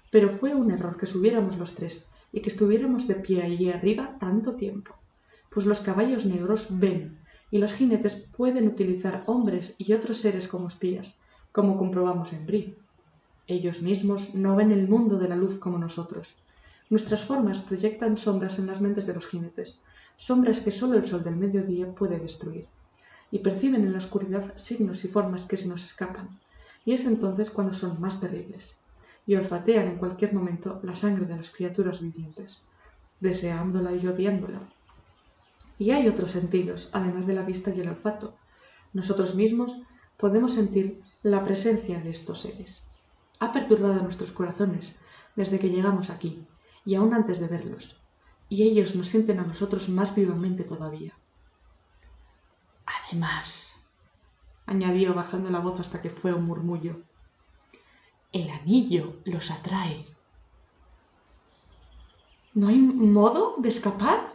pero fue un error que subiéramos los tres y que estuviéramos de pie allí arriba tanto tiempo, pues los caballos negros ven y los jinetes pueden utilizar hombres y otros seres como espías, como comprobamos en Bree. Ellos mismos no ven el mundo de la luz como nosotros. Nuestras formas proyectan sombras en las mentes de los jinetes, sombras que solo el sol del mediodía puede destruir, y perciben en la oscuridad signos y formas que se nos escapan, y es entonces cuando son más terribles, y olfatean en cualquier momento la sangre de las criaturas vivientes, deseándola y odiándola. Y hay otros sentidos, además de la vista y el olfato. Nosotros mismos podemos sentir la presencia de estos seres. Ha perturbado nuestros corazones desde que llegamos aquí, y aún antes de verlos, y ellos nos sienten a nosotros más vivamente todavía. Además, añadió bajando la voz hasta que fue un murmullo, el anillo los atrae. ¿No hay modo de escapar?,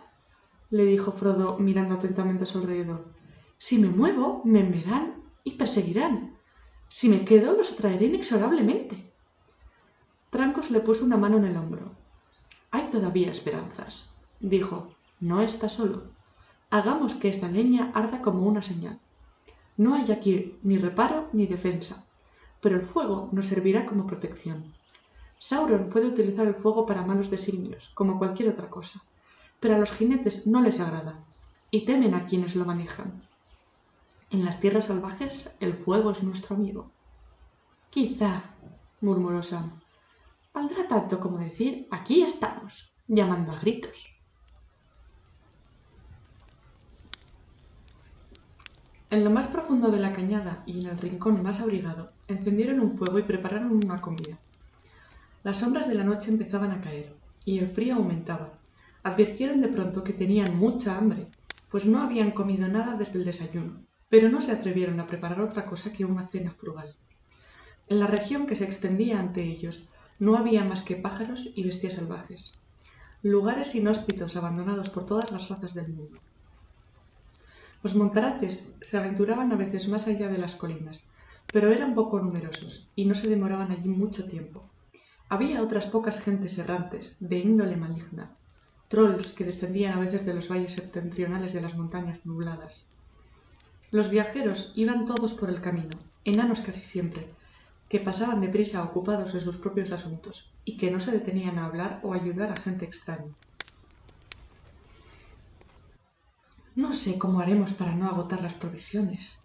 le dijo Frodo mirando atentamente a su alrededor. Si me muevo, me verán y perseguirán. Si me quedo, los atraeré inexorablemente. Trancos le puso una mano en el hombro. Hay todavía esperanzas, dijo, no está solo. Hagamos que esta leña arda como una señal. No hay aquí ni reparo ni defensa, pero el fuego nos servirá como protección. Sauron puede utilizar el fuego para malos designios, como cualquier otra cosa, pero a los jinetes no les agrada, y temen a quienes lo manejan. En las tierras salvajes, el fuego es nuestro amigo. Quizá, murmuró Sam, valdrá tanto como decir, aquí estamos, llamando a gritos. En lo más profundo de la cañada y en el rincón más abrigado, encendieron un fuego y prepararon una comida. Las sombras de la noche empezaban a caer, y el frío aumentaba. Advirtieron de pronto que tenían mucha hambre, pues no habían comido nada desde el desayuno, pero no se atrevieron a preparar otra cosa que una cena frugal. En la región que se extendía ante ellos no había más que pájaros y bestias salvajes, lugares inhóspitos abandonados por todas las razas del mundo. Los montaraces se aventuraban a veces más allá de las colinas, pero eran poco numerosos y no se demoraban allí mucho tiempo. Había otras pocas gentes errantes, de índole maligna, trolls que descendían a veces de los valles septentrionales de las montañas nubladas. Los viajeros iban todos por el camino, enanos casi siempre, que pasaban deprisa ocupados en sus propios asuntos y que no se detenían a hablar o ayudar a gente extraña. No sé cómo haremos para no agotar las provisiones,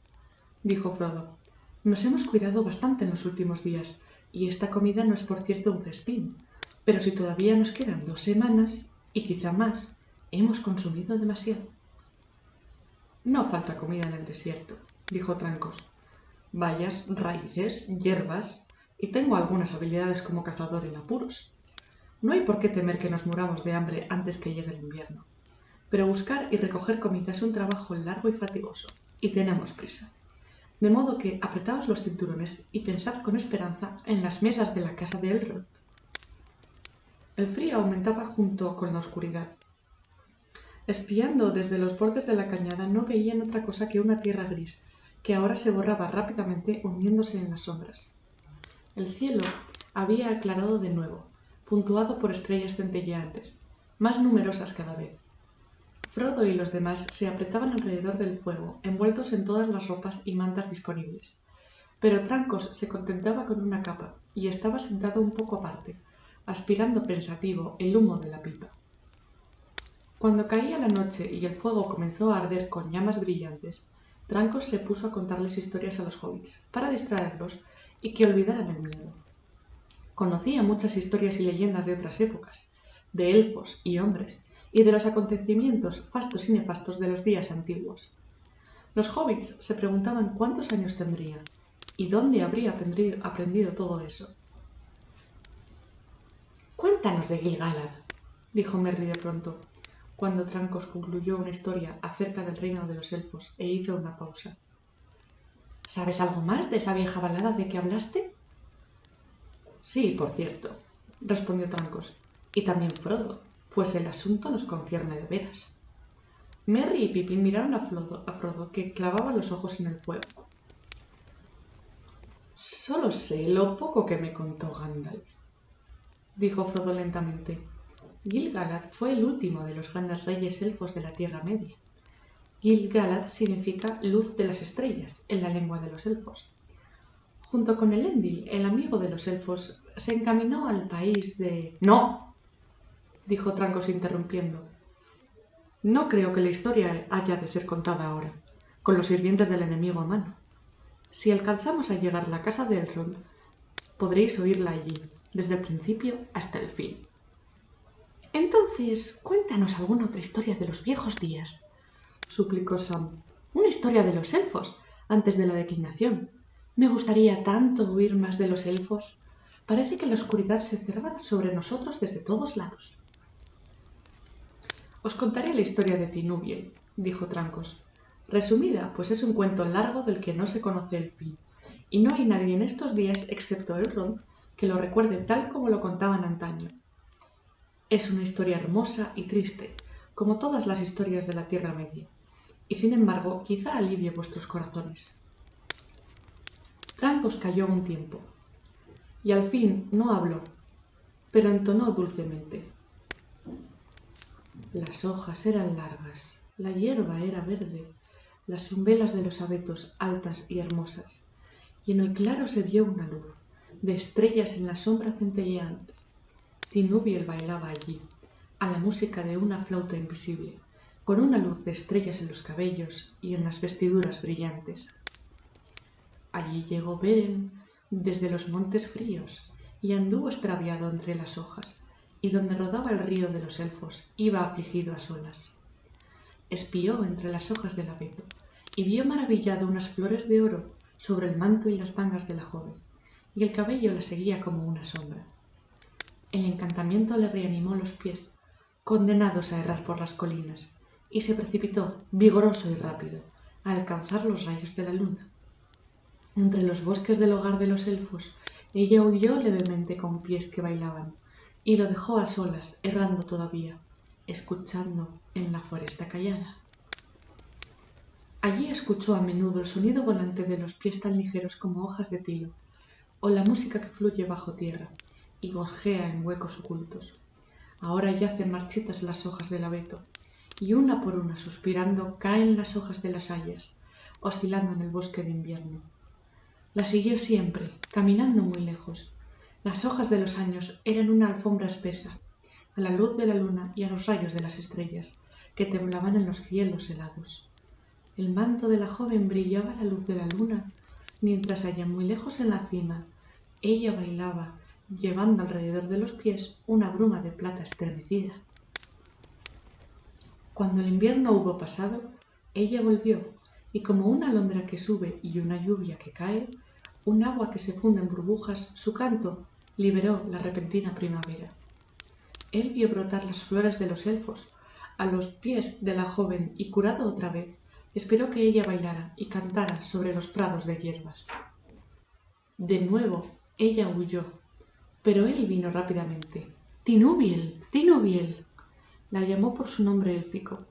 dijo Frodo. Nos hemos cuidado bastante en los últimos días, y esta comida no es por cierto un festín, pero si todavía nos quedan 2 semanas, y quizá más, hemos consumido demasiado. No falta comida en el desierto, dijo Trancos. Bayas, raíces, hierbas, y tengo algunas habilidades como cazador en apuros. No hay por qué temer que nos muramos de hambre antes que llegue el invierno. Pero buscar y recoger comida es un trabajo largo y fatigoso, y tenemos prisa. De modo que apretaos los cinturones y pensad con esperanza en las mesas de la casa de Elrond. El frío aumentaba junto con la oscuridad. Espiando desde los bordes de la cañada no veían otra cosa que una tierra gris, que ahora se borraba rápidamente hundiéndose en las sombras. El cielo había aclarado de nuevo, puntuado por estrellas centelleantes, más numerosas cada vez. Frodo y los demás se apretaban alrededor del fuego, envueltos en todas las ropas y mantas disponibles. Pero Trancos se contentaba con una capa y estaba sentado un poco aparte, aspirando pensativo el humo de la pipa. Cuando caía la noche y el fuego comenzó a arder con llamas brillantes, Trancos se puso a contarles historias a los hobbits, para distraerlos y que olvidaran el miedo. Conocía muchas historias y leyendas de otras épocas, de elfos y hombres, y de los acontecimientos fastos y nefastos de los días antiguos. Los hobbits se preguntaban cuántos años tendría y dónde habría aprendido todo eso. «Cuéntanos de Gil-galad», dijo Merry de pronto, cuando Trancos concluyó una historia acerca del reino de los elfos e hizo una pausa. «¿Sabes algo más de esa vieja balada de que hablaste?» «Sí, por cierto», respondió Trancos, «y también Frodo, pues el asunto nos concierne de veras». Merry y Pippin miraron a Frodo, que clavaba los ojos en el fuego. «Solo sé lo poco que me contó Gandalf», dijo Frodo lentamente. «Gil-galad fue el último de los grandes reyes elfos de la Tierra Media. Gil-galad significa luz de las estrellas en la lengua de los elfos. Junto con Elendil, el amigo de los elfos, se encaminó al país de... «¡No!», dijo Trancos interrumpiendo. «No creo que la historia haya de ser contada ahora, con los sirvientes del enemigo a mano. Si alcanzamos a llegar a la casa de Elrond, podréis oírla allí, desde el principio hasta el fin». «Entonces, cuéntanos alguna otra historia de los viejos días», suplicó Sam. «Una historia de los elfos, antes de la declinación. Me gustaría tanto oír más de los elfos. Parece que la oscuridad se cerraba sobre nosotros desde todos lados». «Os contaré la historia de Tinúbiel», dijo Trancos. «Resumida, pues es un cuento largo del que no se conoce el fin, y no hay nadie en estos días, excepto Elrond, que lo recuerde tal como lo contaban antaño. Es una historia hermosa y triste, como todas las historias de la Tierra Media, y sin embargo quizá alivie vuestros corazones». Trancos calló un tiempo, y al fin no habló, pero entonó dulcemente. Las hojas eran largas, la hierba era verde, las umbelas de los abetos altas y hermosas, y en el claro se vio una luz, de estrellas en la sombra centelleante. Tinubiel bailaba allí, a la música de una flauta invisible, con una luz de estrellas en los cabellos y en las vestiduras brillantes. Allí llegó Beren desde los montes fríos y anduvo extraviado entre las hojas, y donde rodaba el río de los elfos iba afligido a solas. Espió entre las hojas del abeto y vio maravillado unas flores de oro sobre el manto y las mangas de la joven, y el cabello la seguía como una sombra. El encantamiento le reanimó los pies, condenados a errar por las colinas, y se precipitó, vigoroso y rápido, a alcanzar los rayos de la luna. Entre los bosques del hogar de los elfos, ella huyó levemente con pies que bailaban, y lo dejó a solas, errando todavía, escuchando en la foresta callada. Allí escuchó a menudo el sonido volante de los pies tan ligeros como hojas de tilo, o la música que fluye bajo tierra y gorjea en huecos ocultos. Ahora yacen marchitas las hojas del abeto, y una por una, suspirando, caen las hojas de las hayas, oscilando en el bosque de invierno. La siguió siempre, caminando muy lejos. Las hojas de los años eran una alfombra espesa, a la luz de la luna y a los rayos de las estrellas, que temblaban en los cielos helados. El manto de la joven brillaba a la luz de la luna, mientras allá muy lejos en la cima, ella bailaba, llevando alrededor de los pies una bruma de plata estremecida. Cuando el invierno hubo pasado, ella volvió, y como una alondra que sube y una lluvia que cae, un agua que se funde en burbujas, su canto liberó la repentina primavera. Él vio brotar las flores de los elfos a los pies de la joven y, curado otra vez, esperó que ella bailara y cantara sobre los prados de hierbas. De nuevo ella huyó, pero él vino rápidamente. «¡Tinubiel! ¡Tinubiel!», la llamó por su nombre élfico,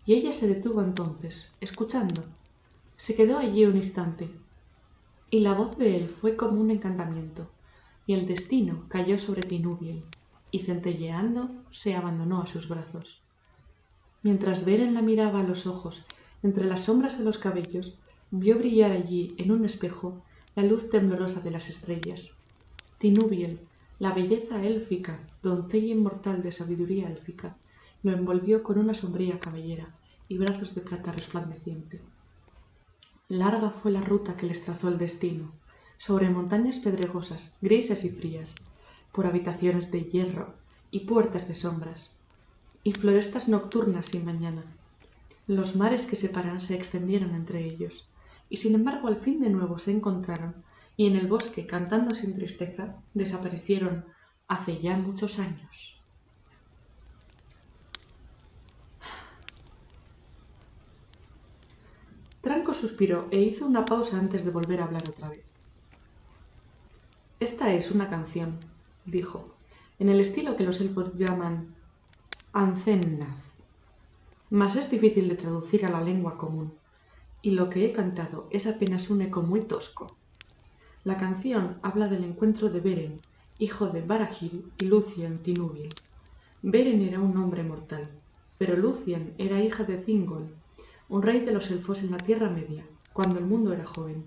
y ella se detuvo entonces, escuchando. Se quedó allí un instante, y la voz de él fue como un encantamiento, y el destino cayó sobre Tinubiel, y centelleando se abandonó a sus brazos. Mientras Beren la miraba a los ojos, entre las sombras de los cabellos, vio brillar allí, en un espejo, la luz temblorosa de las estrellas. Tinubiel, la belleza élfica, doncella inmortal de sabiduría élfica, lo envolvió con una sombría cabellera y brazos de plata resplandeciente. Larga fue la ruta que les trazó el destino, sobre montañas pedregosas, grises y frías, por habitaciones de hierro y puertas de sombras, y florestas nocturnas sin mañana. Los mares que separan se extendieron entre ellos, y sin embargo al fin de nuevo se encontraron, y en el bosque, cantando sin tristeza, desaparecieron hace ya muchos años. Tranco suspiró e hizo una pausa antes de volver a hablar otra vez. «Esta es una canción», dijo, «en el estilo que los elfos llaman Ancennath, mas es difícil de traducir a la lengua común, y lo que he cantado es apenas un eco muy tosco. La canción habla del encuentro de Beren, hijo de Barahil, y Lúthien Tinubiel. Beren era un hombre mortal, pero Lúthien era hija de Thingol, un rey de los elfos en la Tierra Media, cuando el mundo era joven,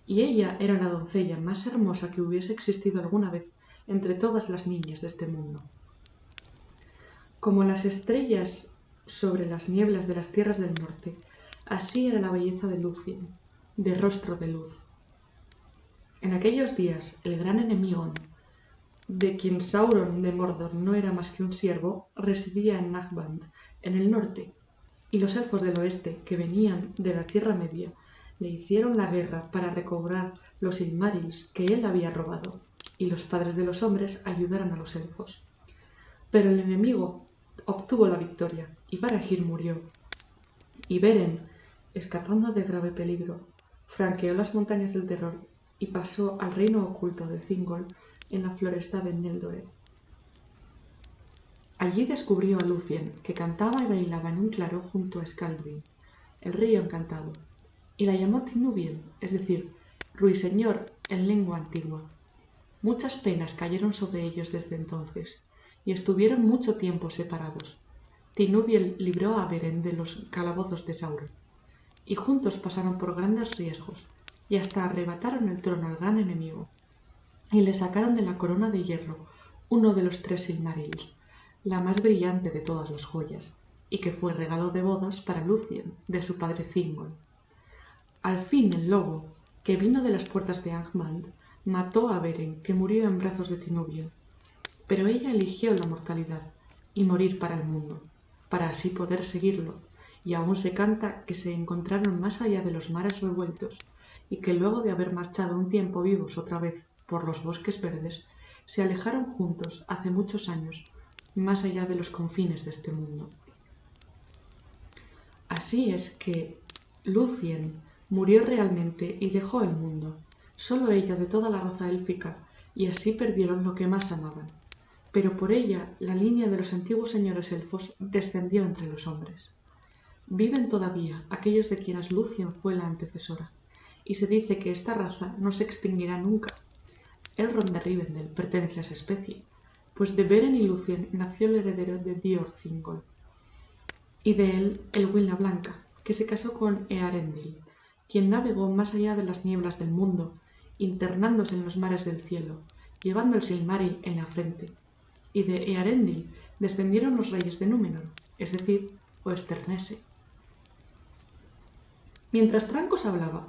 y ella era la doncella más hermosa que hubiese existido alguna vez entre todas las niñas de este mundo. Como las estrellas sobre las nieblas de las tierras del norte, así era la belleza de Lúthien, de rostro de luz. En aquellos días, el gran enemigo, de quien Sauron de Mordor no era más que un siervo, residía en Nagband, en el norte, y los elfos del oeste, que venían de la Tierra Media, le hicieron la guerra para recobrar los Silmarils que él había robado, y los padres de los hombres ayudaron a los elfos. Pero el enemigo obtuvo la victoria, y Barahil murió. Y Beren, escapando de grave peligro, franqueó las montañas del terror y pasó al reino oculto de Thingol en la floresta de Neldoreth. Allí descubrió a Lúthien, que cantaba y bailaba en un claro junto a Skaldwin, el río encantado, y la llamó Tinubiel, es decir, ruiseñor en lengua antigua. Muchas penas cayeron sobre ellos desde entonces, y estuvieron mucho tiempo separados, Tinubiel libró a Beren de los calabozos de Sauron, y juntos pasaron por grandes riesgos, y hasta arrebataron el trono al gran enemigo, y le sacaron de la corona de hierro uno de los 3 Silmarils, la más brillante de todas las joyas, y que fue regalo de bodas para Lúthien, de su padre Thingol. Al fin el lobo, que vino de las puertas de Angband, mató a Beren, que murió en brazos de Tinubiel, pero ella eligió la mortalidad y morir para el mundo, para así poder seguirlo, y aún se canta que se encontraron más allá de los mares revueltos, y que luego de haber marchado un tiempo vivos otra vez por los bosques verdes, se alejaron juntos hace muchos años, más allá de los confines de este mundo. Así es que Lúthien murió realmente y dejó el mundo, solo ella de toda la raza élfica, y así perdieron lo que más amaban. Pero por ella la línea de los antiguos señores elfos descendió entre los hombres. Viven todavía aquellos de quienes Lúthien fue la antecesora, y se dice que esta raza no se extinguirá nunca. Elrond de Rivendell pertenece a esa especie, pues de Beren y Lúthien nació el heredero de Dior Thingol, y de él Elwyn la Blanca, que se casó con Eärendil, quien navegó más allá de las nieblas del mundo, internándose en los mares del cielo, llevando el Silmaril en la frente, y de Eärendil descendieron los reyes de Númenor, es decir, Oesternese. Mientras Trancos hablaba,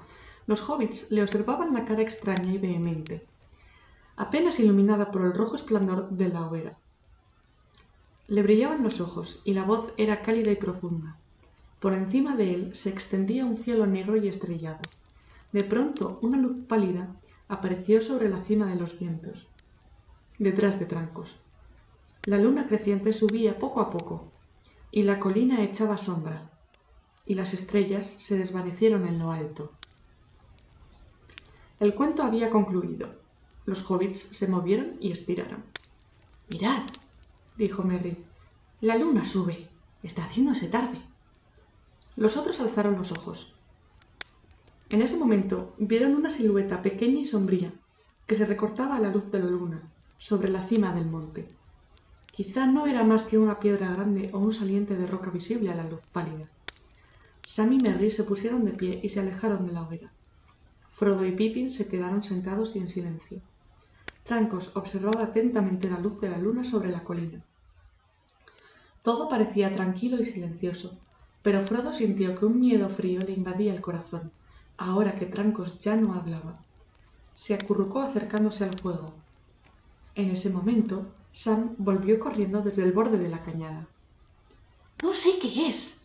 los hobbits le observaban la cara extraña y vehemente, apenas iluminada por el rojo esplendor de la hoguera. Le brillaban los ojos y la voz era cálida y profunda. Por encima de él se extendía un cielo negro y estrellado. De pronto una luz pálida apareció sobre la cima de los vientos, detrás de Trancos. La luna creciente subía poco a poco, y la colina echaba sombra, y las estrellas se desvanecieron en lo alto. El cuento había concluido. Los hobbits se movieron y estiraron. «Mirad», dijo Merry, «la luna sube. Está haciéndose tarde». Los otros alzaron los ojos. En ese momento vieron una silueta pequeña y sombría que se recortaba a la luz de la luna sobre la cima del monte. Quizá no era más que una piedra grande o un saliente de roca visible a la luz pálida. Sam y Merry se pusieron de pie y se alejaron de la hoguera. Frodo y Pippin se quedaron sentados y en silencio. Trancos observaba atentamente la luz de la luna sobre la colina. Todo parecía tranquilo y silencioso, pero Frodo sintió que un miedo frío le invadía el corazón, ahora que Trancos ya no hablaba. Se acurrucó acercándose al fuego. En ese momento, Sam volvió corriendo desde el borde de la cañada. «No sé qué es»,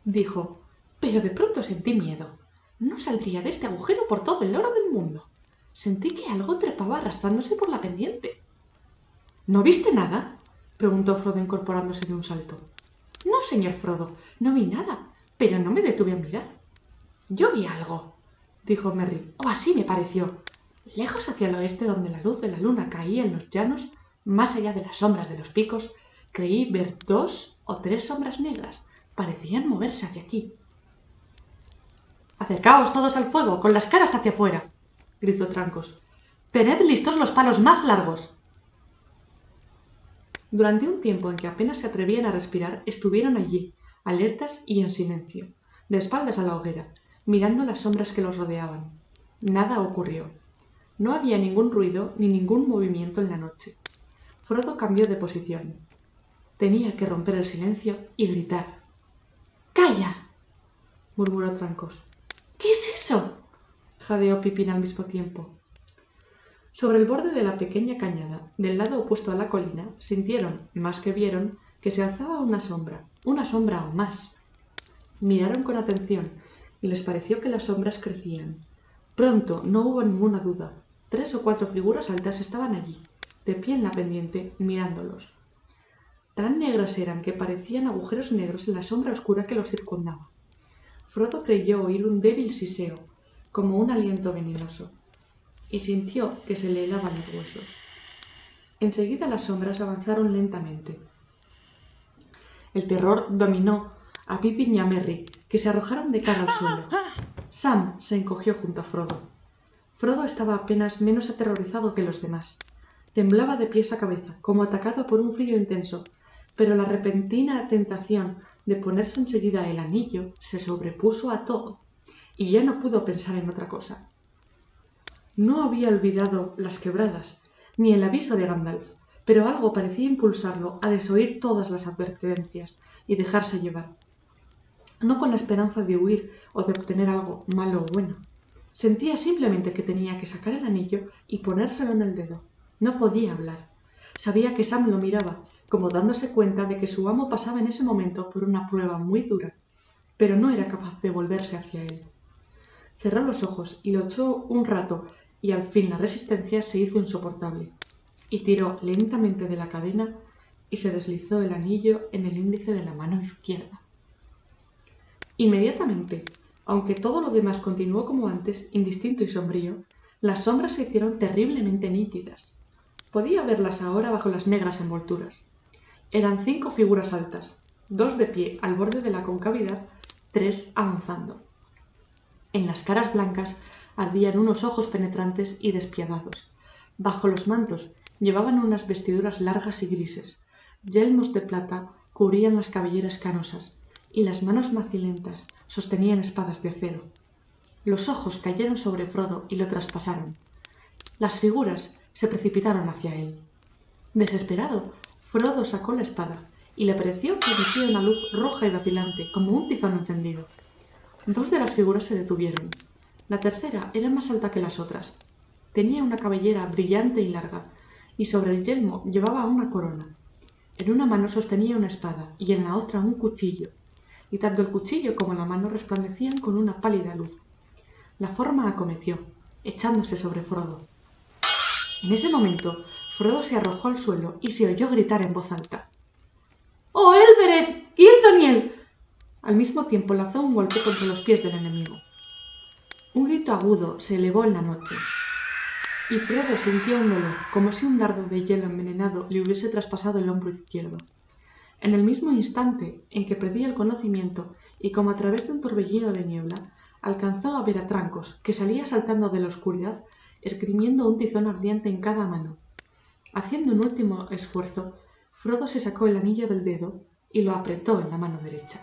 dijo, «pero de pronto sentí miedo. No saldría de este agujero por todo el oro del mundo. Sentí que algo trepaba arrastrándose por la pendiente». «¿No viste nada?», preguntó Frodo incorporándose de un salto. «No, señor Frodo, no vi nada, pero no me detuve a mirar». «Yo vi algo», dijo Merry, «o así me pareció. Lejos hacia el oeste, donde la luz de la luna caía en los llanos, más allá de las sombras de los picos, creí ver 2 o 3 sombras negras. Parecían moverse hacia aquí». «Acercaos todos al fuego, con las caras hacia afuera», gritó Trancos. «Tened listos los palos más largos». Durante un tiempo en que apenas se atrevían a respirar, estuvieron allí, alertas y en silencio, de espaldas a la hoguera, mirando las sombras que los rodeaban. Nada ocurrió. No había ningún ruido ni ningún movimiento en la noche. Frodo cambió de posición. Tenía que romper el silencio y gritar. «¡Calla!», murmuró Trancos. «¿Qué es eso?», jadeó Pippin al mismo tiempo. Sobre el borde de la pequeña cañada, del lado opuesto a la colina, sintieron, más que vieron, que se alzaba una sombra o más. Miraron con atención y les pareció que las sombras crecían. Pronto no hubo ninguna duda. 3 o 4 figuras altas estaban allí, de pie en la pendiente, mirándolos. Tan negras eran que parecían agujeros negros en la sombra oscura que los circundaba. Frodo creyó oír un débil siseo, como un aliento venenoso, y sintió que se le helaban los huesos. Enseguida las sombras avanzaron lentamente. El terror dominó a Pippin y a Merry, que se arrojaron de cara al suelo. Sam se encogió junto a Frodo. Frodo estaba apenas menos aterrorizado que los demás. Temblaba de pies a cabeza, como atacado por un frío intenso, pero la repentina tentación de ponerse enseguida el anillo se sobrepuso a todo, y ya no pudo pensar en otra cosa. No había olvidado las quebradas, ni el aviso de Gandalf, pero algo parecía impulsarlo a desoír todas las advertencias y dejarse llevar. No con la esperanza de huir o de obtener algo malo o bueno. Sentía simplemente que tenía que sacar el anillo y ponérselo en el dedo. No podía hablar. Sabía que Sam lo miraba, como dándose cuenta de que su amo pasaba en ese momento por una prueba muy dura, pero no era capaz de volverse hacia él. Cerró los ojos y lo echó un rato, y al fin la resistencia se hizo insoportable, y tiró lentamente de la cadena y se deslizó el anillo en el índice de la mano izquierda. Inmediatamente, aunque todo lo demás continuó como antes, indistinto y sombrío, las sombras se hicieron terriblemente nítidas. Podía verlas ahora bajo las negras envolturas. Eran 5 figuras altas, 2 de pie al borde de la concavidad, 3 avanzando. En las caras blancas ardían unos ojos penetrantes y despiadados. Bajo los mantos llevaban unas vestiduras largas y grises. Yelmos de plata cubrían las cabelleras canosas, y las manos macilentas sostenían espadas de acero. Los ojos cayeron sobre Frodo y lo traspasaron. Las figuras se precipitaron hacia él. Desesperado, Frodo sacó la espada, y le pareció que emitía una luz roja y vacilante, como un tizón encendido. 2 de las figuras se detuvieron. La tercera era más alta que las otras. Tenía una cabellera brillante y larga, y sobre el yelmo llevaba una corona. En una mano sostenía una espada, y en la otra un cuchillo, y tanto el cuchillo como la mano resplandecían con una pálida luz. La forma acometió, echándose sobre Frodo. En ese momento, Frodo se arrojó al suelo y se oyó gritar en voz alta: «¡Oh, Elbereth! ¡Gilthoniel!». Al mismo tiempo lanzó un golpe contra los pies del enemigo. Un grito agudo se elevó en la noche, y Frodo sintió un dolor, como si un dardo de hielo envenenado le hubiese traspasado el hombro izquierdo. En el mismo instante en que perdía el conocimiento y como a través de un torbellino de niebla, alcanzó a ver a Trancos, que salía saltando de la oscuridad, esgrimiendo un tizón ardiente en cada mano. Haciendo un último esfuerzo, Frodo se sacó el anillo del dedo y lo apretó en la mano derecha.